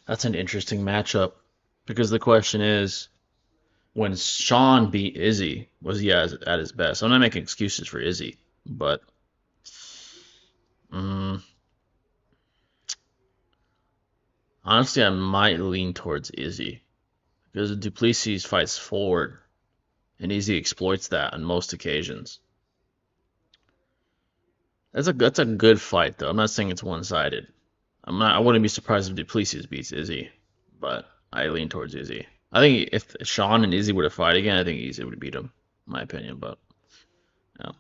That's an interesting matchup because the question is, when Sean beat Izzy, was he at his best? I'm not making excuses for Izzy, but um, honestly, I might lean towards Izzy because Duplessis fights forward and Izzy exploits that on most occasions. That's a good fight though. I'm not saying it's one-sided. I wouldn't be surprised if Duplessis beats Izzy, but I lean towards Izzy. I think if Sean and Izzy were to fight again, I think Izzy would beat him, in my opinion. But yeah.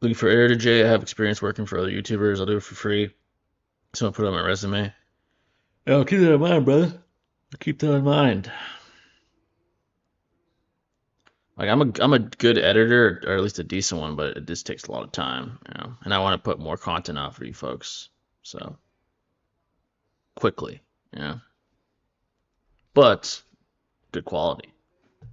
Looking for editor J. I have experience working for other YouTubers. I'll do it for free. So I'll put it on my resume. Yeah, I'll keep that in mind, brother. I'll keep that in mind. Like I'm a good editor, or at least a decent one, but it just takes a lot of time, And I want to put more content out for you folks, so quickly, But good quality. I'm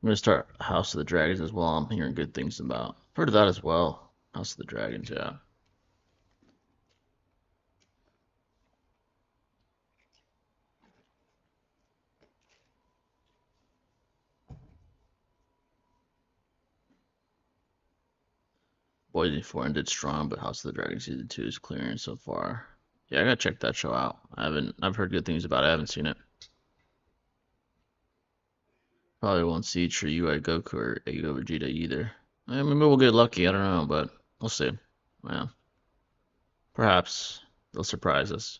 gonna start House of the Dragons as well. I'm hearing good things about. Heard of that as well. House of the Dragons, yeah. Boise 4 ended strong, but House of the Dragons season 2 is clearing so far. Yeah, I gotta check that show out. I've heard good things about it. I haven't seen it. Probably won't see True UI Goku or Ego Vegeta either. Maybe we'll get lucky. I don't know, but we'll see. Yeah, perhaps they'll surprise us.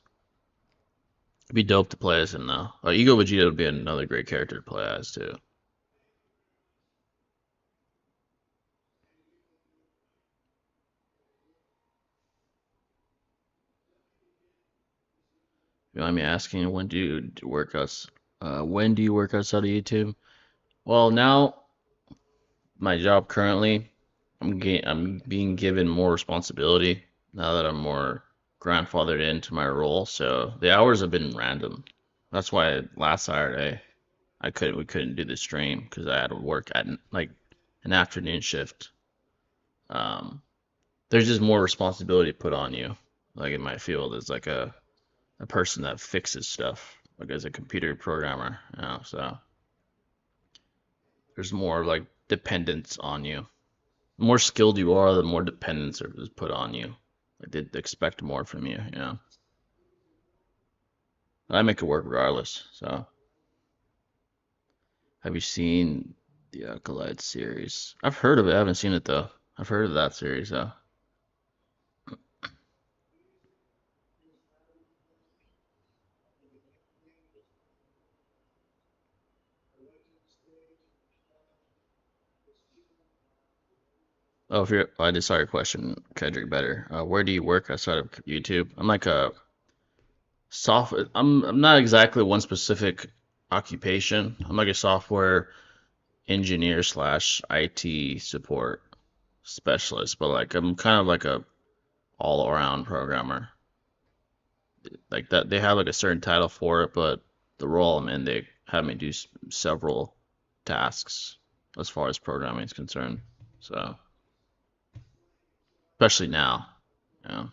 It'd be dope to play as him though. Ego Vegeta would be another great character to play as too. You mind me asking, when do you work outs? When do you work outside of YouTube? Well, now my job currently, I'm being given more responsibility now that I'm more grandfathered into my role. So the hours have been random. That's why last Saturday we couldn't do the stream because I had to work at like an afternoon shift. Um, there's just more responsibility put on you. Like in my field, as like a person that fixes stuff, like as a computer programmer, So there's more like dependence on you. The more skilled you are, the more dependence is put on you. Like they expect more from you. I make it work regardless. So, have you seen the Acolyte series? I've heard of it. I haven't seen it though. I've heard of that series though. Oh, if you're, I just saw your question, Kendrick. Better. Where do you work outside of YouTube? I'm like a software. I'm not exactly one specific occupation. I'm like a software engineer slash IT support specialist, but like I'm kind of like a all around programmer. Like that, they have like a certain title for it, but the role I'm in, they have me do several tasks as far as programming is concerned. So, especially now, yeah.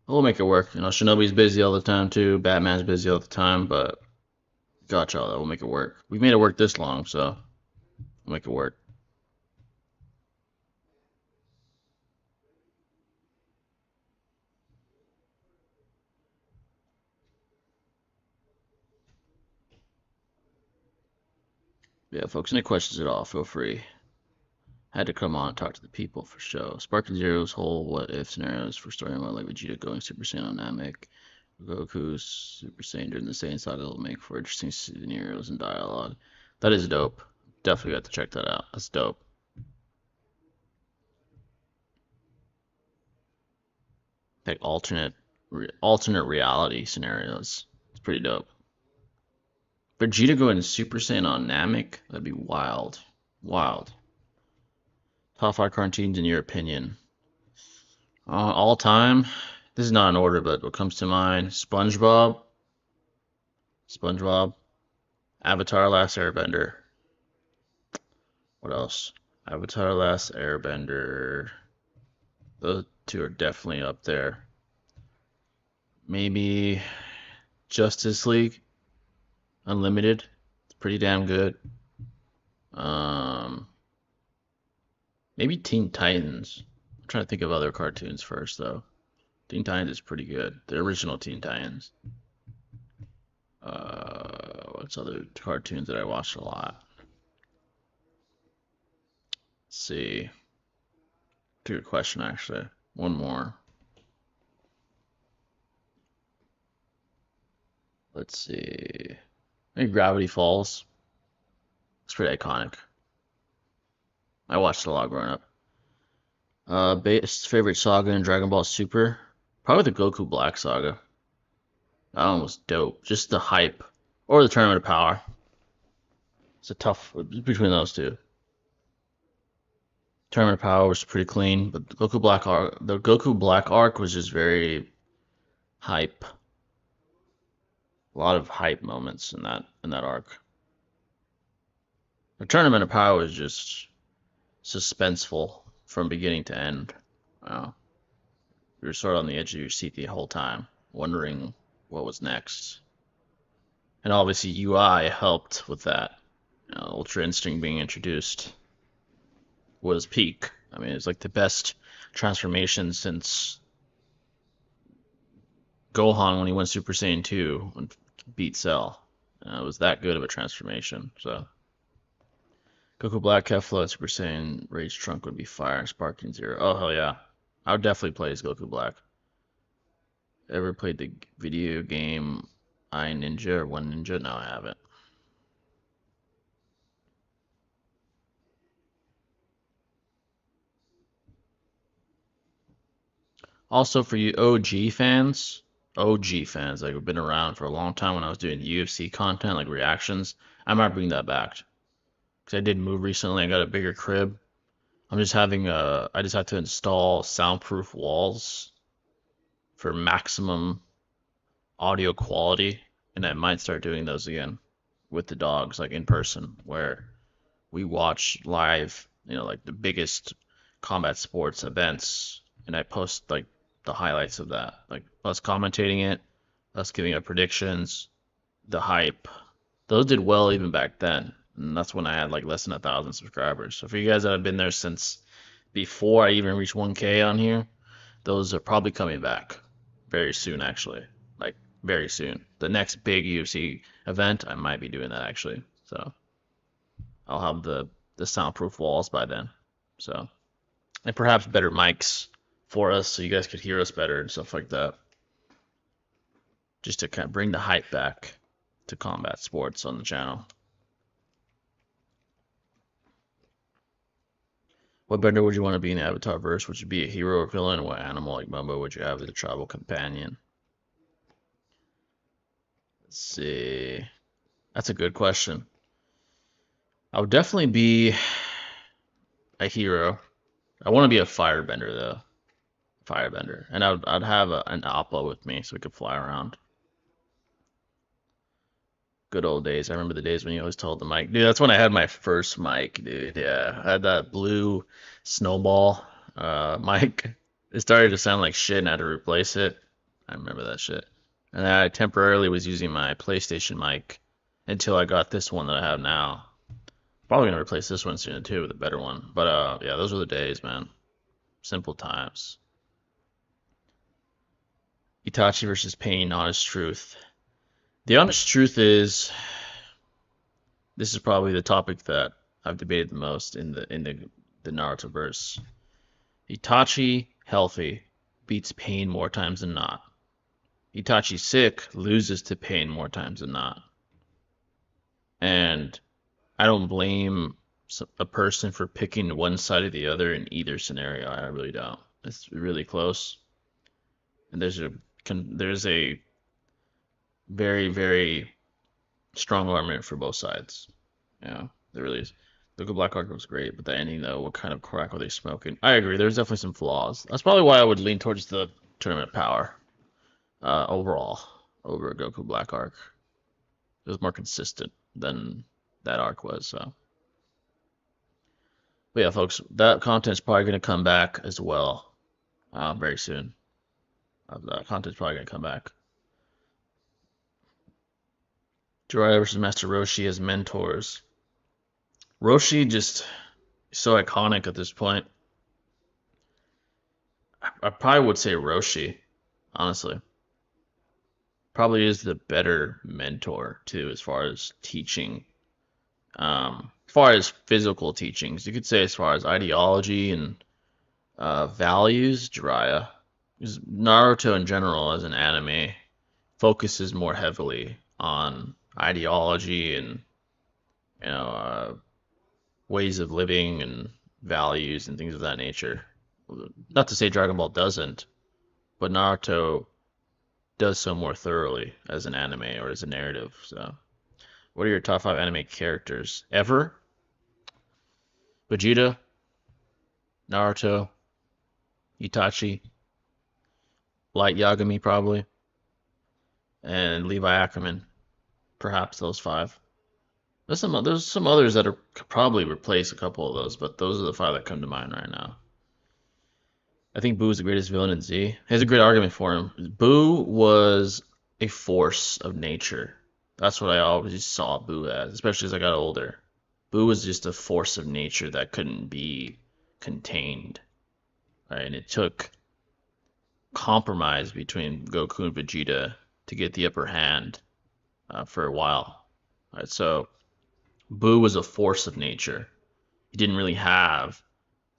We'll make it work. Shinobi's busy all the time too. Batman's busy all the time, but gotcha, all that. We'll make it work. We've made it work this long, so we'll make it work. Yeah, folks, any questions at all, feel free. Had to come on and talk to the people for sure. Sparking Zero's whole what if scenarios for story mode, like Vegeta going Super Saiyan on Namek, Goku's Super Saiyan during the Saiyan saga will make for interesting scenarios and dialogue. That is dope. Definitely got to check that out. That's dope. Like alternate reality scenarios. It's pretty dope. Vegeta going Super Saiyan on Namek, that'd be wild. Wild. Top 5 cartoons in your opinion? All time? This is not in order, but what comes to mind? SpongeBob. SpongeBob. Avatar Last Airbender. What else? Avatar Last Airbender. Those two are definitely up there. Maybe Justice League Unlimited. It's pretty damn good. Maybe Teen Titans. I'm trying to think of other cartoons first, though. Teen Titans is pretty good. The original Teen Titans. What's other cartoons that I watched a lot? Let's see. Good question, actually. One more. Let's see. Maybe Gravity Falls. It's pretty iconic. I watched it a lot growing up. Best favorite saga in Dragon Ball Super? Probably the Goku Black saga. That one was dope. Just the hype. Or the Tournament of Power. It's a tough between those two. Tournament of Power was pretty clean, but the Goku Black arc was just very hype. A lot of hype moments in that arc. The Tournament of Power was just suspenseful from beginning to end. Wow. You were sort of on the edge of your seat the whole time, wondering what was next. And obviously UI helped with that. Ultra Instinct being introduced was peak. I mean, it's like the best transformation since Gohan when he went Super Saiyan 2 and beat Cell. It was that good of a transformation. So Goku Black, Kefla, Super Saiyan, Rage Trunk would be fire. Sparking Zero. Oh hell yeah. I would definitely play as Goku Black. Ever played the video game I Ninja or One Ninja? No, I haven't. Also for you OG fans, like have been around for a long time when I was doing UFC content, like reactions, I might bring that back. Because I did move recently, I got a bigger crib. I just have to install soundproof walls for maximum audio quality, and I might start doing those again with the dogs, like in person, where we watch live, like the biggest combat sports events, and I post like the highlights of that, like us commentating it, us giving up predictions, the hype. Those did well even back then, and that's when I had like less than 1,000 subscribers. So for you guys that have been there since before I even reached 1K on here, those are probably coming back very soon, actually. Like very soon. The next big UFC event, I might be doing that actually. So I'll have the soundproof walls by then. So and perhaps better mics for us so you guys could hear us better and stuff like that. Just to kind of bring the hype back to combat sports on the channel. What bender would you want to be in the Avatar verse? Would you be a hero or villain? What animal like Mumbo would you have as a tribal companion? Let's see. That's a good question. I would definitely be a hero. I want to be a firebender though. Firebender. And I'd have an Appa with me so we could fly around. Good old days. I remember the days when you always told the mic. Dude, that's when I had my first mic, dude. Yeah. I had that blue snowball mic. It started to sound like shit and I had to replace it. I remember that shit. And I temporarily was using my PlayStation mic until I got this one that I have now. Probably gonna replace this one soon too with a better one. But yeah, those were the days, man. Simple times. Itachi versus Pain, honest truth. The honest truth is this is probably the topic that I've debated the most in the Naruto verse. Itachi healthy beats pain more times than not. Itachi sick loses to pain more times than not. And I don't blame a person for picking one side or the other in either scenario. I really don't. It's really close, and there's a very very strong argument for both sides. Yeah, there really is. The Good Black Arc was great, but the ending though, what kind of crack were they smoking? I agree. There's definitely some flaws. That's probably why I would lean towards the Tournament Power overall over Goku Black Arc. It was more consistent than that arc was. So, but yeah, folks, that content's probably going to come back as well very soon. That content's probably going to come back. Jiraiya versus Master Roshi as mentors. Roshi just so iconic at this point. I probably would say Roshi, honestly. Probably is the better mentor too, as far as teaching. As far as physical teachings, you could say as far as ideology and values, Jiraiya. Because Naruto in general, as an anime, focuses more heavily on ideology and ways of living and values and things of that nature. Not to say Dragon Ball doesn't, but Naruto does so more thoroughly as an anime or as a narrative. So, what are your top 5 anime characters ever? Vegeta, Naruto, Itachi, Light Yagami probably, and Levi Ackerman. Perhaps those 5. There's some others that could probably replace a couple of those, but those are the 5 that come to mind right now. I think Boo is the greatest villain in Z. He has a great argument for him. Boo was a force of nature. That's what I always saw Boo as, especially as I got older. Boo was just a force of nature that couldn't be contained. Right? And it took compromise between Goku and Vegeta to get the upper hand for a while. Right? So Boo was a force of nature. He didn't really have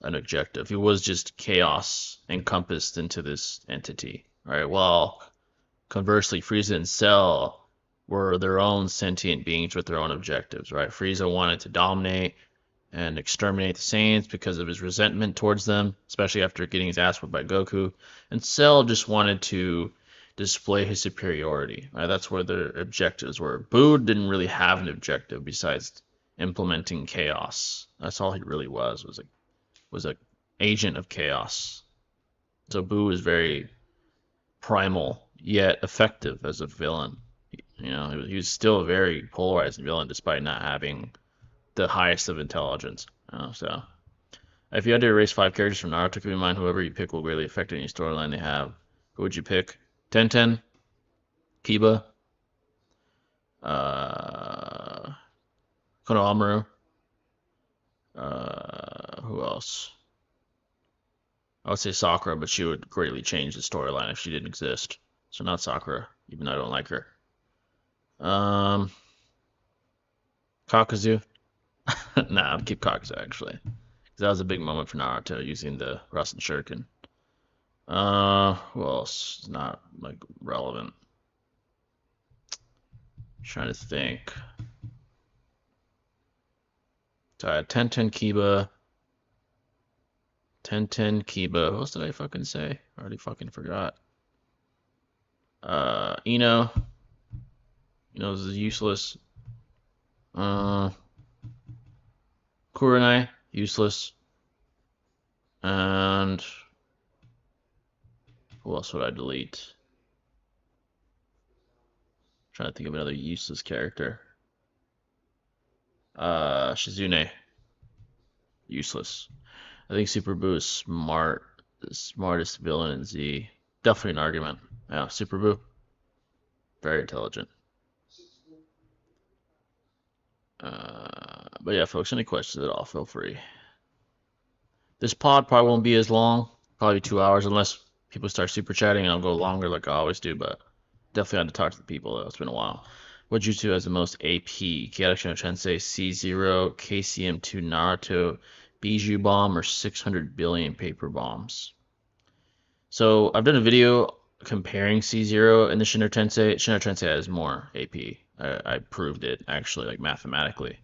an objective. He was just chaos encompassed into this entity. Right? Well, conversely, Frieza and Cell were their own sentient beings with their own objectives. Right? Frieza wanted to dominate and exterminate the Saiyans because of his resentment towards them, especially after getting his ass whipped by Goku. And Cell just wanted to display his superiority. Right? That's where their objectives were. Boo didn't really have an objective besides implementing chaos. That's all he really was an agent of chaos. So Boo is very primal yet effective as a villain. He was still a very polarizing villain despite not having the highest of intelligence. So if you had to erase 5 characters from Naruto, keep in mind whoever you pick will greatly affect any storyline they have. Who would you pick? Tenten, Kiba, Konohamaru. Who else? I would say Sakura, but she would greatly change the storyline if she didn't exist. So not Sakura, even though I don't like her. Kakuzu. Nah, I'd keep Kakuzu actually. Because that was a big moment for Naruto using the Rasen Shuriken. Who else is not relevant? Trying to think. So I had Tenten, Kiba. What else did I fucking say? I already fucking forgot. Ino. This is useless. Kurenai, useless. And who else would I delete? Trying to think of another useless character. Shizune, useless. I think Super Boo is smart, the smartest villain in Z. Definitely an argument. Yeah, Super Boo, very intelligent. But yeah, folks, any questions at all, feel free. This pod probably won't be as long, probably 2 hours, unless people start super chatting, and I'll go longer like I always do, but definitely had to talk to the people, though. It's been a while. What jutsu has the most AP? Chaotic Shino Tensei, C0, KCM2 Naruto, Bijou Bomb, or 600 billion paper bombs? So I've done a video comparing C0 and the Shino Tensei. Shino Tensei has more AP. I proved it actually, like mathematically.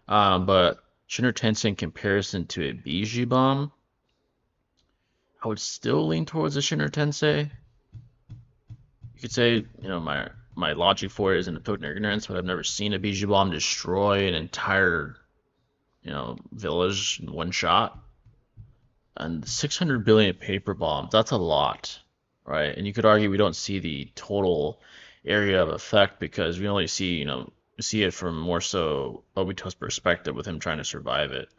But Shino Tensei in comparison to a Bijou Bomb, I would still lean towards the Shino Tensei. You could say, you know, my logic for it is in total ignorance, but I've never seen a Bijou Bomb destroy an entire, you know, village in one shot. And 600 billion paper bombs, that's a lot, right? And you could argue we don't see the total area of effect because we only see, you know, see it from more so Obito's perspective with him trying to survive it.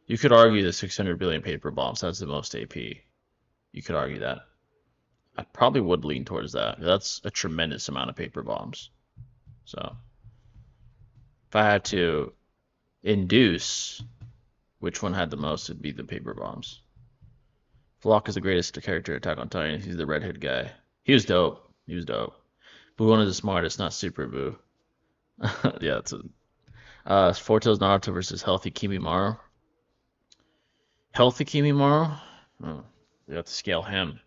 You could argue the 600 billion paper bombs has the most AP. You could argue that. I probably would lean towards that. That's a tremendous amount of paper bombs. So, if I had to induce which one had the most, it'd be the paper bombs. Flock is the greatest character in Attack on Titan. He's the redhead guy. He was dope. He was dope. Buu is the smartest, not Super Buu. Yeah, that's a. Fortail's Naruto versus Healthy Kimimaro. Healthy Kimimaro? Oh, you have to scale him.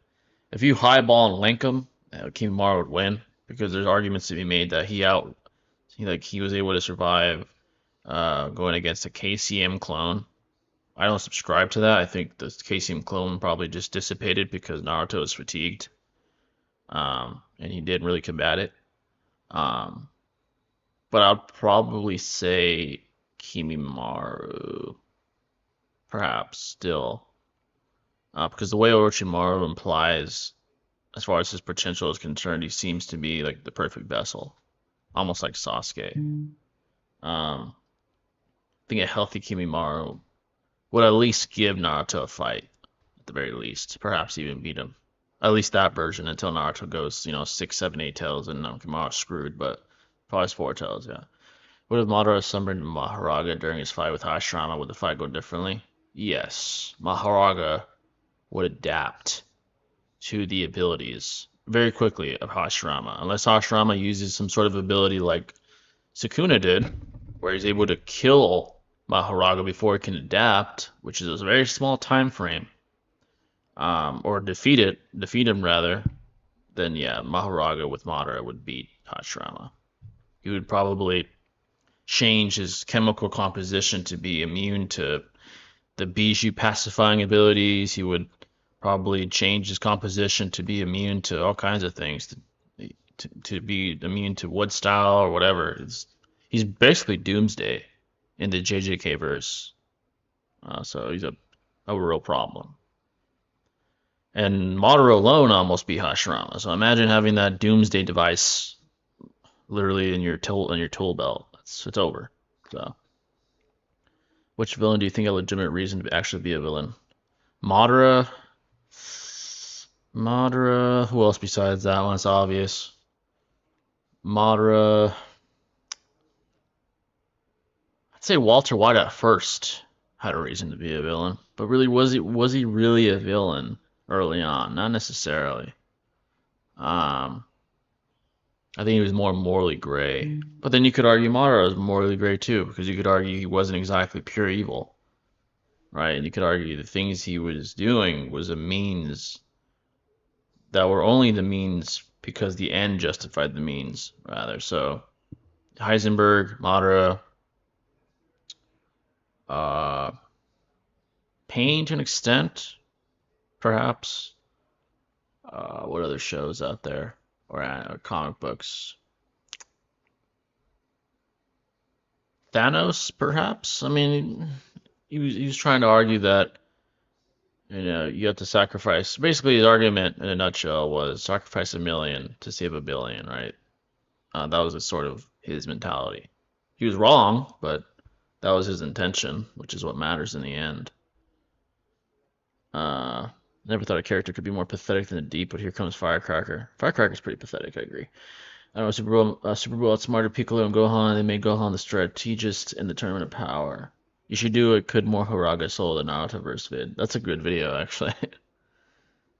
If you highball and link him, Kimimaro would win because there's arguments to be made that he was able to survive going against a KCM clone. I don't subscribe to that. I think the KCM clone probably just dissipated because Naruto was fatigued, and he didn't really combat it. But I'd probably say Kimimaro, perhaps still, because the way Orochimaru implies, as far as his potential is concerned, he seems to be like the perfect vessel, almost like Sasuke. I think a healthy Kimimaro would at least give Naruto a fight, at the very least. Perhaps even beat him. At least that version until Naruto goes, you know, 6, 7, 8 tails and Kimimara's screwed, but probably 4 tails, yeah. Would have Madara summoned Maharaga during his fight with Hashirama? Would the fight go differently? Yes. Maharaga would adapt to the abilities very quickly of Hashirama. Unless Hashirama uses some sort of ability like Sukuna did, where he's able to kill Maharaga before it can adapt, which is a very small time frame, or defeat him rather, then yeah, Maharaga with Madara would beat Hashirama. He would probably change his chemical composition to be immune to the Bijou pacifying abilities. He would probably change his composition to be immune to all kinds of things, to be immune to wood style or whatever. He's basically Doomsday in the JJK verse. So he's a real problem. And Madara alone almost beat Hashirama. So imagine having that Doomsday device literally in your tool belt. It's over. So, which villain do you think a legitimate reason to actually be a villain? Madara. Who else besides that one? It's obvious. Madara. I'd say Walter White at first had a reason to be a villain, but really was he really a villain early on? Not necessarily. I think he was more morally gray. But then you could argue Madara was morally gray too, because you could argue he wasn't exactly pure evil, right? And you could argue the things he was doing was a means that were only the means because the end justified the means, rather. So Heisenberg, Madara, Pain to an extent, perhaps. What other shows out there or comic books? Thanos, perhaps. I mean, he was trying to argue that you have to sacrifice. Basically, his argument in a nutshell was sacrifice a million to save a billion, right? That was sort of his mentality. He was wrong, but that was his intention, which is what matters in the end. Never thought a character could be more pathetic than a Deep, but here comes Firecracker. Firecracker's pretty pathetic, I agree. I don't know, Super outsmarted Piccolo and Gohan. They made Gohan the strategist in the Tournament of Power. You should do a Could More Horaga Solo the Narutoverse vid. That's a good video, actually.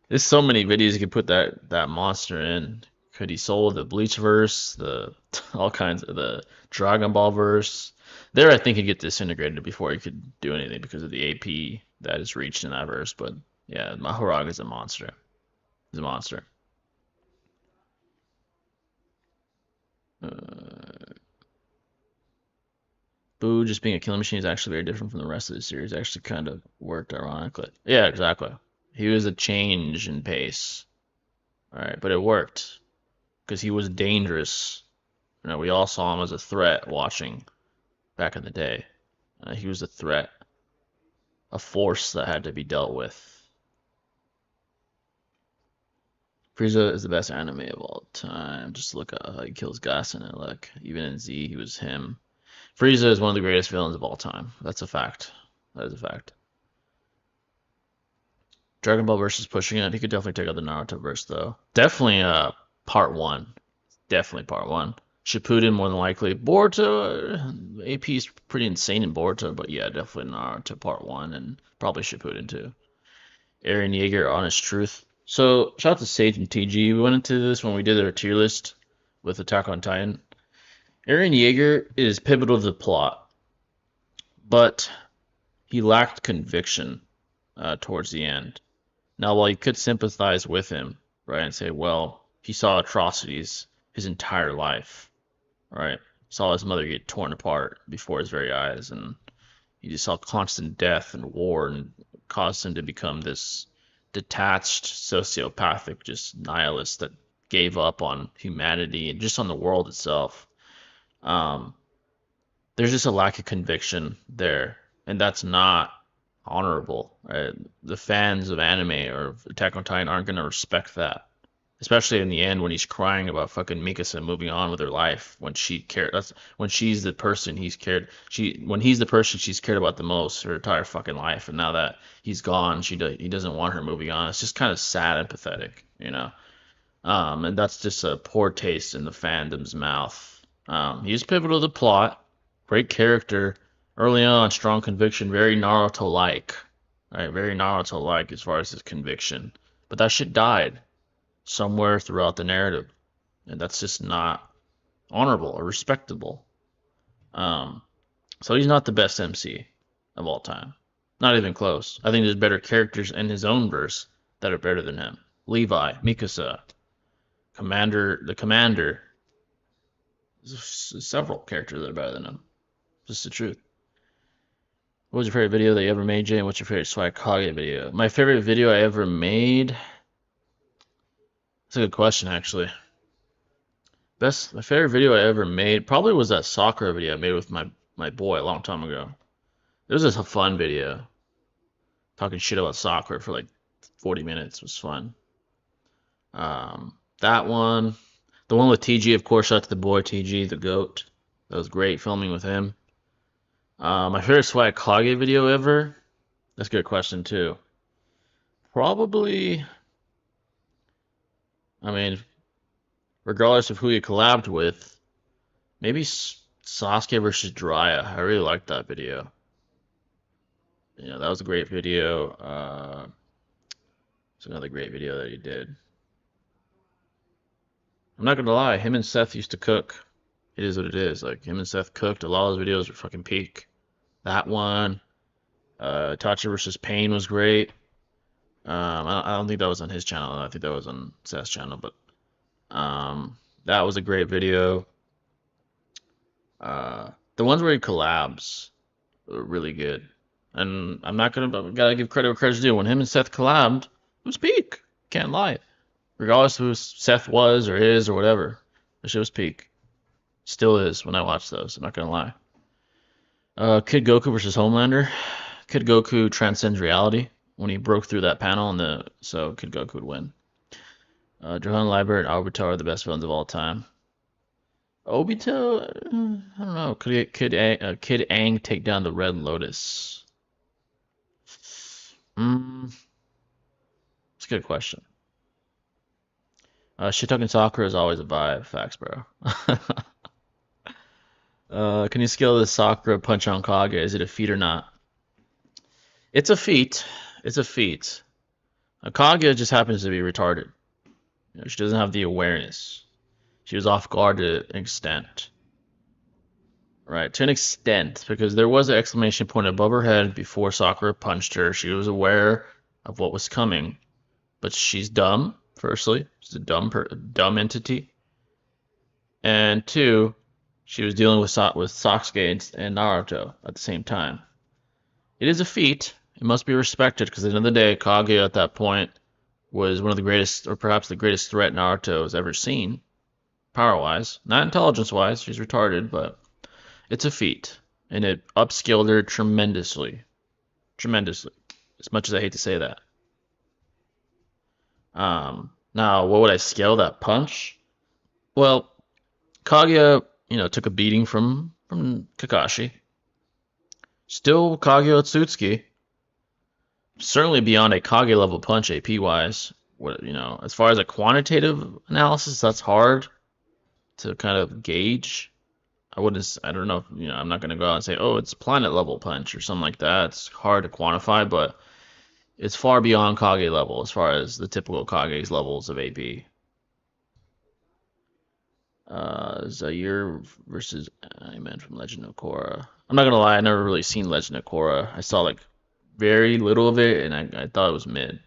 There's so many videos you could put that monster in. Could he solo the Bleach verse, the all kinds of the Dragon Ball verse? There, I think he'd get disintegrated before he could do anything because of the AP that is reached in that verse. But yeah, Mahoraga is a monster. He's a monster. Boo just being a killing machine is actually very different from the rest of the series. It actually kind of worked ironically. Yeah, exactly. He was a change in pace. All right, but it worked because he was dangerous. You know, we all saw him as a threat watching back in the day. He was a threat, a force that had to be dealt with. Frieza is the best anime of all time. Just look at how he kills Gas in it. Like, even in Z, he was him. Frieza is one of the greatest villains of all time. That's a fact. That is a fact. Dragon Ball versus pushing it. He could definitely take out the Naruto verse, though. Definitely part one. Definitely part one. Shippuden more than likely. Boruto, AP is pretty insane in Boruto, but yeah, definitely Naruto part one and probably Shippuden too. Eren Yeager, Honest Truth. So shout out to Sage and TG. We went into this when we did our tier list with Attack on Titan. Eren Yeager is pivotal to the plot, but he lacked conviction towards the end. Now, while you could sympathize with him, right, and say, well, he saw atrocities his entire life, right? Saw his mother get torn apart before his very eyes, and he just saw constant death and war, and caused him to become this detached, sociopathic, just nihilist that gave up on humanity and just on the world itself. Um, there's just a lack of conviction there, and that's not honorable. Right? The fans of anime or Attack on Titan aren't gonna respect that, especially in the end when he's crying about fucking Mikasa moving on with her life when she cared. That's when she's the person he's cared. When he's the person she's cared about the most her entire fucking life, and now that he's gone, he doesn't want her moving on. It's just kind of sad and pathetic, you know. And that's just a poor taste in the fandom's mouth. He's pivotal to the plot, great character, early on, strong conviction, very Naruto-like, right? Very Naruto-like as far as his conviction. But that shit died somewhere throughout the narrative, and that's just not honorable or respectable. So he's not the best MC of all time, not even close. I think there's better characters in his own verse that are better than him. Levi, Mikasa, the Commander. There's several characters that are better than him. Just the truth. What was your favorite video that you ever made, Jay? And what's your favorite Swag Kage video? My favorite video I ever made? That's a good question, actually. My favorite video I ever made probably was that soccer video I made with my boy a long time ago. It was just a fun video. Talking shit about soccer for like 40 minutes was fun. That one. The one with TG, of course, shout out to the boy TG, the GOAT. That was great filming with him. My favorite Swag Kage video ever? That's a good question, too. Probably, I mean, regardless of who you collabed with, maybe Sasuke versus Jiraiya. I really liked that video. You know, that was a great video. It's another great video that he did. I'm not gonna lie, him and Seth used to cook. It is what it is. Like, him and Seth cooked. A lot of his videos were fucking peak. That one. Itachi versus Pain was great. I don't think that was on his channel. I think that was on Seth's channel, but that was a great video. The ones where he collabs were really good. And gotta give credit where credit's due. When him and Seth collabed, it was peak. Can't lie. Regardless of who Seth was or is or whatever, the shit was peak. Still is when I watch those. I'm not gonna lie. Kid Goku versus Homelander. Kid Goku transcends reality when he broke through that panel, so Kid Goku would win. Johan Liebert and Obito are the best villains of all time. Obito, I don't know. Could Kid Aang take down the Red Lotus? It's a good question. Shit talking soccer is always a vibe. Facts, bro. Can you scale the Sakura punch on Kage? Is it a feat or not? It's a feat. It's a feat. Kage just happens to be retarded. You know, she doesn't have the awareness. She was off guard to an extent. Right, to an extent, because there was an exclamation point above her head before Sakura punched her. She was aware of what was coming, but she's dumb. Firstly, she's a dumb entity, and two, she was dealing with Sasuke and Naruto at the same time. It is a feat. It must be respected because at the end of the day, Kaguya at that point was one of the greatest, or perhaps the greatest threat Naruto has ever seen, power-wise. Not intelligence-wise, she's retarded, but it's a feat, and it upskilled her tremendously. Tremendously. As much as I hate to say that. Now, what would I scale that punch? Well, Kaguya, took a beating from Kakashi. Still Kaguya Otsutsuki. Certainly beyond a Kage level punch AP wise. As far as a quantitative analysis, that's hard to kind of gauge. I don't know if, I'm not going to go out and say, oh, it's planet level punch or something like that. It's hard to quantify, but it's far beyond Kage level as far as the typical Kage's levels of AP. Zaire versus Iman from Legend of Korra. I'm not going to lie, I never really seen Legend of Korra. I saw like very little of it, and I thought it was mid.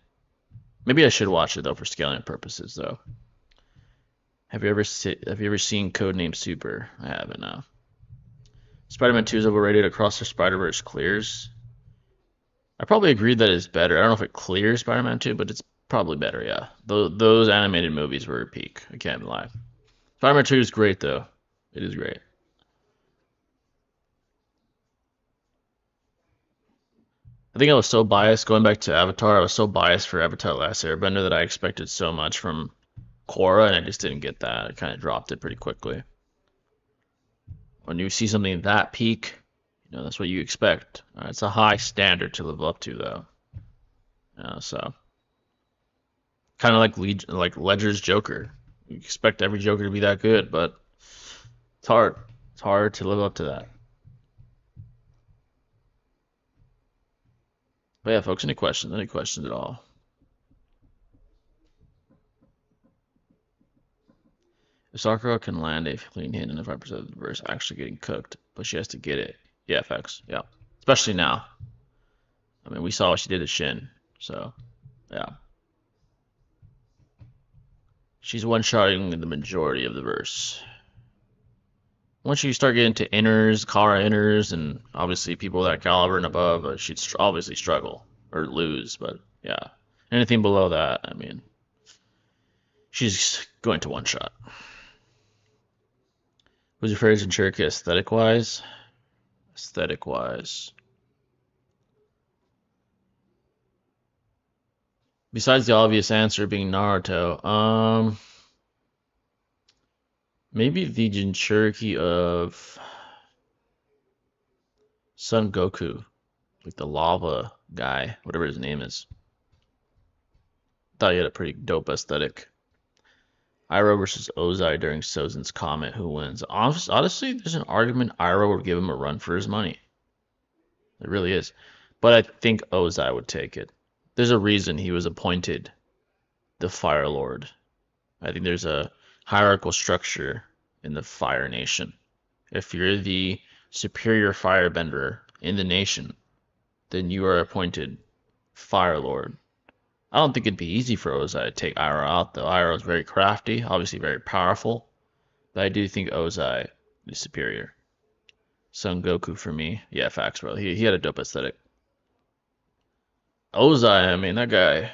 Maybe I should watch it though for scaling purposes though. Have you ever seen Codename Super? I haven't. No. Spider-Man 2 is overrated. Across the Spider-Verse clears. I probably agree that it's better. I don't know if it clears Spider-Man 2, but it's probably better. Yeah, those animated movies were a peak. I can't lie. Spider-Man 2 is great though. It is great. I think I was so biased going back to Avatar. I was so biased for Avatar: Last Airbender that I expected so much from Korra, and I just didn't get that. I kind of dropped it pretty quickly. When you see something that peak, that's what you expect. It's a high standard to live up to, though. So kind of like Ledger's Joker. You expect every Joker to be that good, but it's hard. It's hard to live up to that. But yeah, folks, any questions? Any questions at all? If Sakura can land a clean hit in the 5% of the verse actually getting cooked, but she has to get it. Yeah, facts. Yeah. Especially now. I mean, we saw what she did to Shin. So, yeah. She's one-shotting the majority of the verse. Once you start getting to inners, Kara inners, and obviously people that caliber and above, she'd obviously struggle or lose. But yeah, anything below that, I mean, she's going to one shot. Who's your favorite Jinchuriki aesthetic wise? Aesthetic wise. Besides the obvious answer being Naruto, maybe the Jinchuriki of Son Goku, like the lava guy, whatever his name is. Thought he had a pretty dope aesthetic. Iroh versus Ozai during Sozin's Comet, who wins? Honestly, there's an argument Iroh would give him a run for his money. It really is. But I think Ozai would take it. There's a reason he was appointed the Fire Lord. I think there's a hierarchical structure in the Fire Nation. If you're the superior firebender in the nation, then you are appointed Fire Lord. I don't think it'd be easy for Ozai to take Iroh out, though. Iroh is very crafty, obviously very powerful, but I do think Ozai is superior. Son Goku for me. Yeah, facts, bro. He had a dope aesthetic. Ozai, I mean, that guy.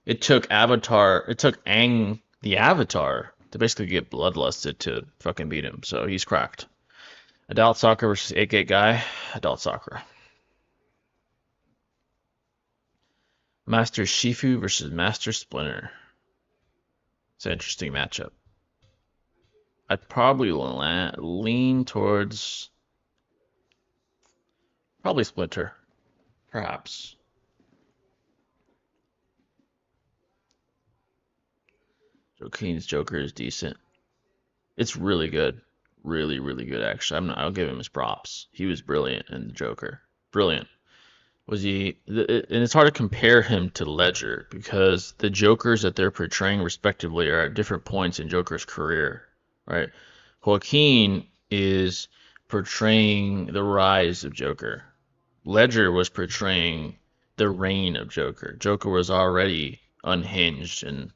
It took Aang the Avatar to basically get bloodlusted to fucking beat him, so he's cracked. Adult Sakura versus 8-Gate guy. Adult Sakura. Master Shifu versus Master Splinter. It's an interesting matchup. I'd probably lean towards probably Splinter, perhaps. Joaquin's Joker is decent. It's really good, really, really good. Actually, I'll give him his props. He was brilliant in the Joker. Brilliant. Was he? And it's hard to compare him to Ledger because the Jokers that they're portraying respectively are at different points in Joker's career. right? Joaquin is portraying the rise of Joker. Ledger was portraying the reign of Joker. Joker was already unhinged and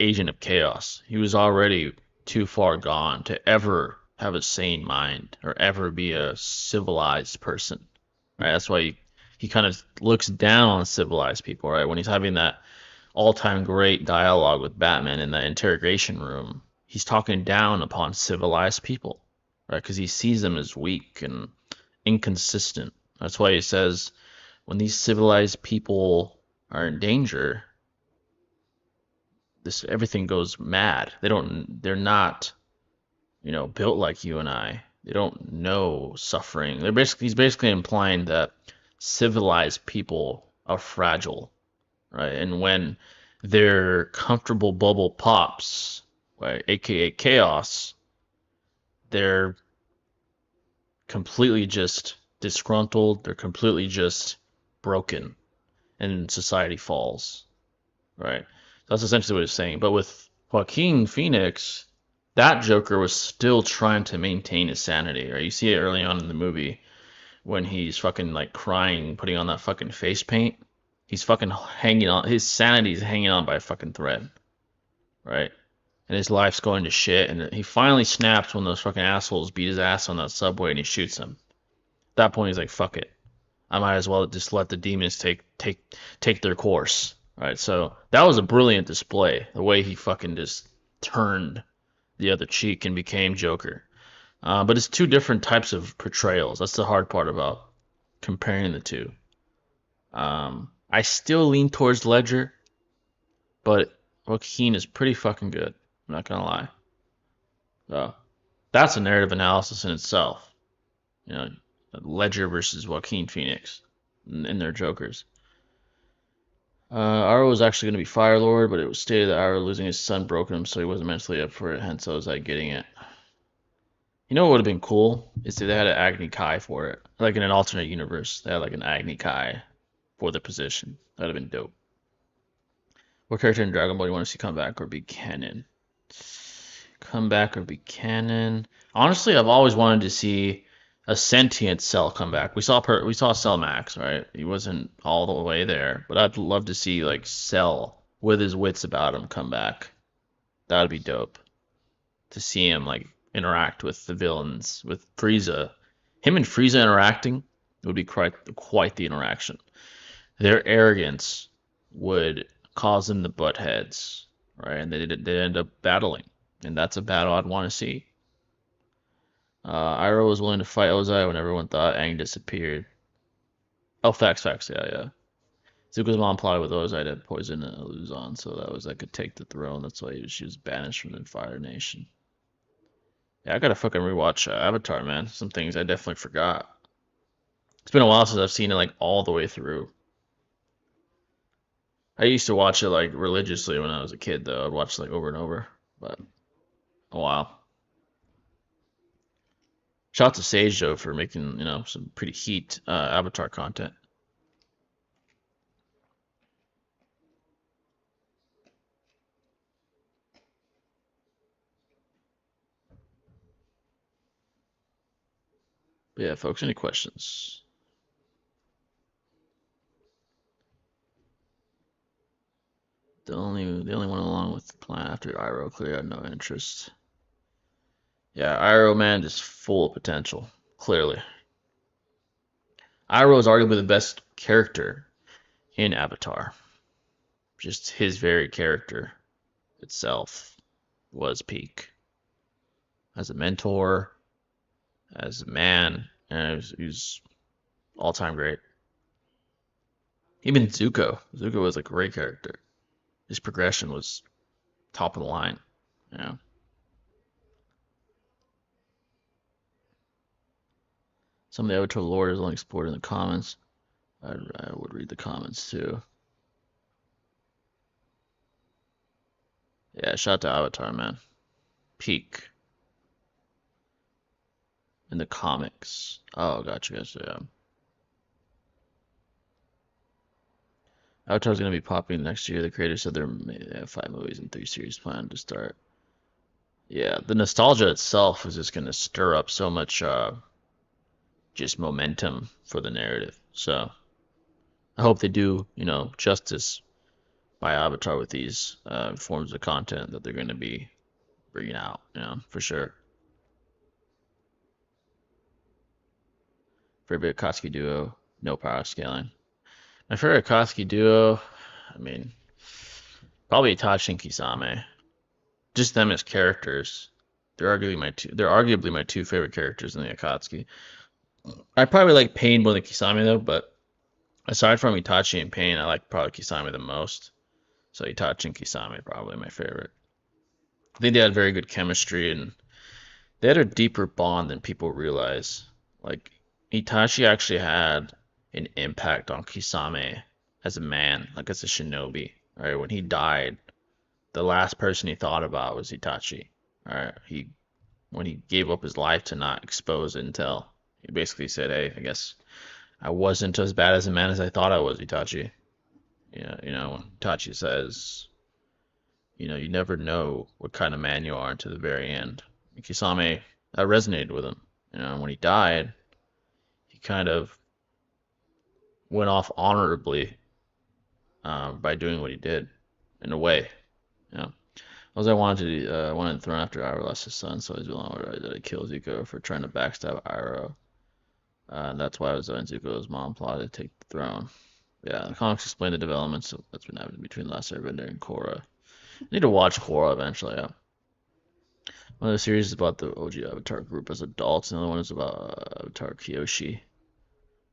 agent of chaos. He was already too far gone to ever have a sane mind or ever be a civilized person. Right? That's why he kind of looks down on civilized people, right? When he's having that all-time great dialogue with Batman in that interrogation room, he's talking down upon civilized people, right? Because he sees them as weak and inconsistent. That's why he says when these civilized people are in danger, this everything goes mad. They're not, built like you and I. They don't know suffering. He's basically implying that civilized people are fragile, right? And when their comfortable bubble pops, right, aka chaos, they're completely just disgruntled, they're completely just broken, and society falls, right? That's essentially what he's saying. But with Joaquin Phoenix, that Joker was still trying to maintain his sanity, right? You see it early on in the movie when he's fucking like crying, putting on that fucking face paint. He's fucking hanging on. His sanity's hanging on by a fucking thread, right? And his life's going to shit. And he finally snaps when those fucking assholes beat his ass on that subway and he shoots him. At that point, he's like, "Fuck it. I might as well just let the demons take their course." Right? So that was a brilliant display. The way he fucking just turned the other cheek and became Joker. But it's two different types of portrayals. That's the hard part about comparing the two. I still lean towards Ledger, but Joaquin is pretty fucking good. I'm not gonna lie. So that's a narrative analysis in itself. You know, Ledger versus Joaquin Phoenix in their Jokers. Arrow was actually going to be Fire Lord, but it was stated that Arrow losing his son broke him, so he wasn't mentally up for it. Hence, I was like getting it. You know what would have been cool is if they had an Agni Kai for it, like in an alternate universe. They had like an Agni Kai for the position. That'd have been dope. What character in Dragon Ball do you want to see come back or be canon? Come back or be canon? Honestly, I've always wanted to see a sentient Cell come back. We saw Cell Max, right? He wasn't all the way there, but I'd love to see like Cell with his wits about him come back. That'd be dope to see him like interact with the villains, with Frieza. Him and Frieza interacting would be quite the interaction. Their arrogance would cause them to butt heads, right? And they end up battling, and that's a battle I'd want to see. Iroh was willing to fight Ozai when everyone thought Aang disappeared. Oh, facts, yeah, yeah. Zuko's mom plotted with Ozai to poison Luzon, so that was that could take the throne. That's why she was banished from the Fire Nation. Yeah, I gotta fucking rewatch Avatar, man. Some things I definitely forgot. It's been a while since I've seen it like all the way through. I used to watch it like religiously when I was a kid, though. I'd watch it like over and over, but a while. Shout out to Sage though for making some pretty heat Avatar content. But yeah, folks, any questions? The only one along with the plan after Iroh clear had no interest. Yeah, Iroh man is full of potential, clearly. Iroh is arguably the best character in Avatar. Just his very character itself was peak. As a mentor, as a man, and he's all time great. Even Zuko. Zuko was a great character. His progression was top of the line. Yeah. Some of the Avatar lore is only explored in the comments. I would read the comments too. Yeah, shout out to Avatar, man. Peak in the comics. Oh, gotcha, yeah. Avatar's gonna be popping next year. The creators said they have 5 movies and 3 series planned to start. Yeah, the nostalgia itself is just gonna stir up so much just momentum for the narrative. So I hope they do, justice by Avatar with these forms of content that they're gonna be bringing out, for sure. Favorite Akatsuki duo, no power scaling. My favorite Akatsuki duo, I mean, probably Itachi and Kisame. Just them as characters. They're arguably my two favorite characters in the Akatsuki. I probably like Pain more than Kisame though, but aside from Itachi and Pain, I like probably Kisame the most. So Itachi and Kisame are probably my favorite. I think they had very good chemistry and they had a deeper bond than people realize. Like Itachi actually had an impact on Kisame as a man, like as a shinobi. Right? When he died, the last person he thought about was Itachi. Right? When he gave up his life to not expose intel, he basically said, "Hey, I guess I wasn't as bad as a man as I thought I was, Itachi." When Itachi says, you never know what kind of man you are until the very end. Kisame, that resonated with him. When he died, he kind of went off honorably by doing what he did, in a way. Yeah. As I wanted to throw after Iroh lost his son, so he's willing to kill Zuko for trying to backstab Iroh. That's why it was Zuko's mom plotted to take the throne. Yeah, the comics explain the developments that's been happening between the Last Airbender and Korra. I need to watch Korra eventually. Yeah. One of the series is about the OG Avatar group as adults, and the other one is about Avatar Kyoshi.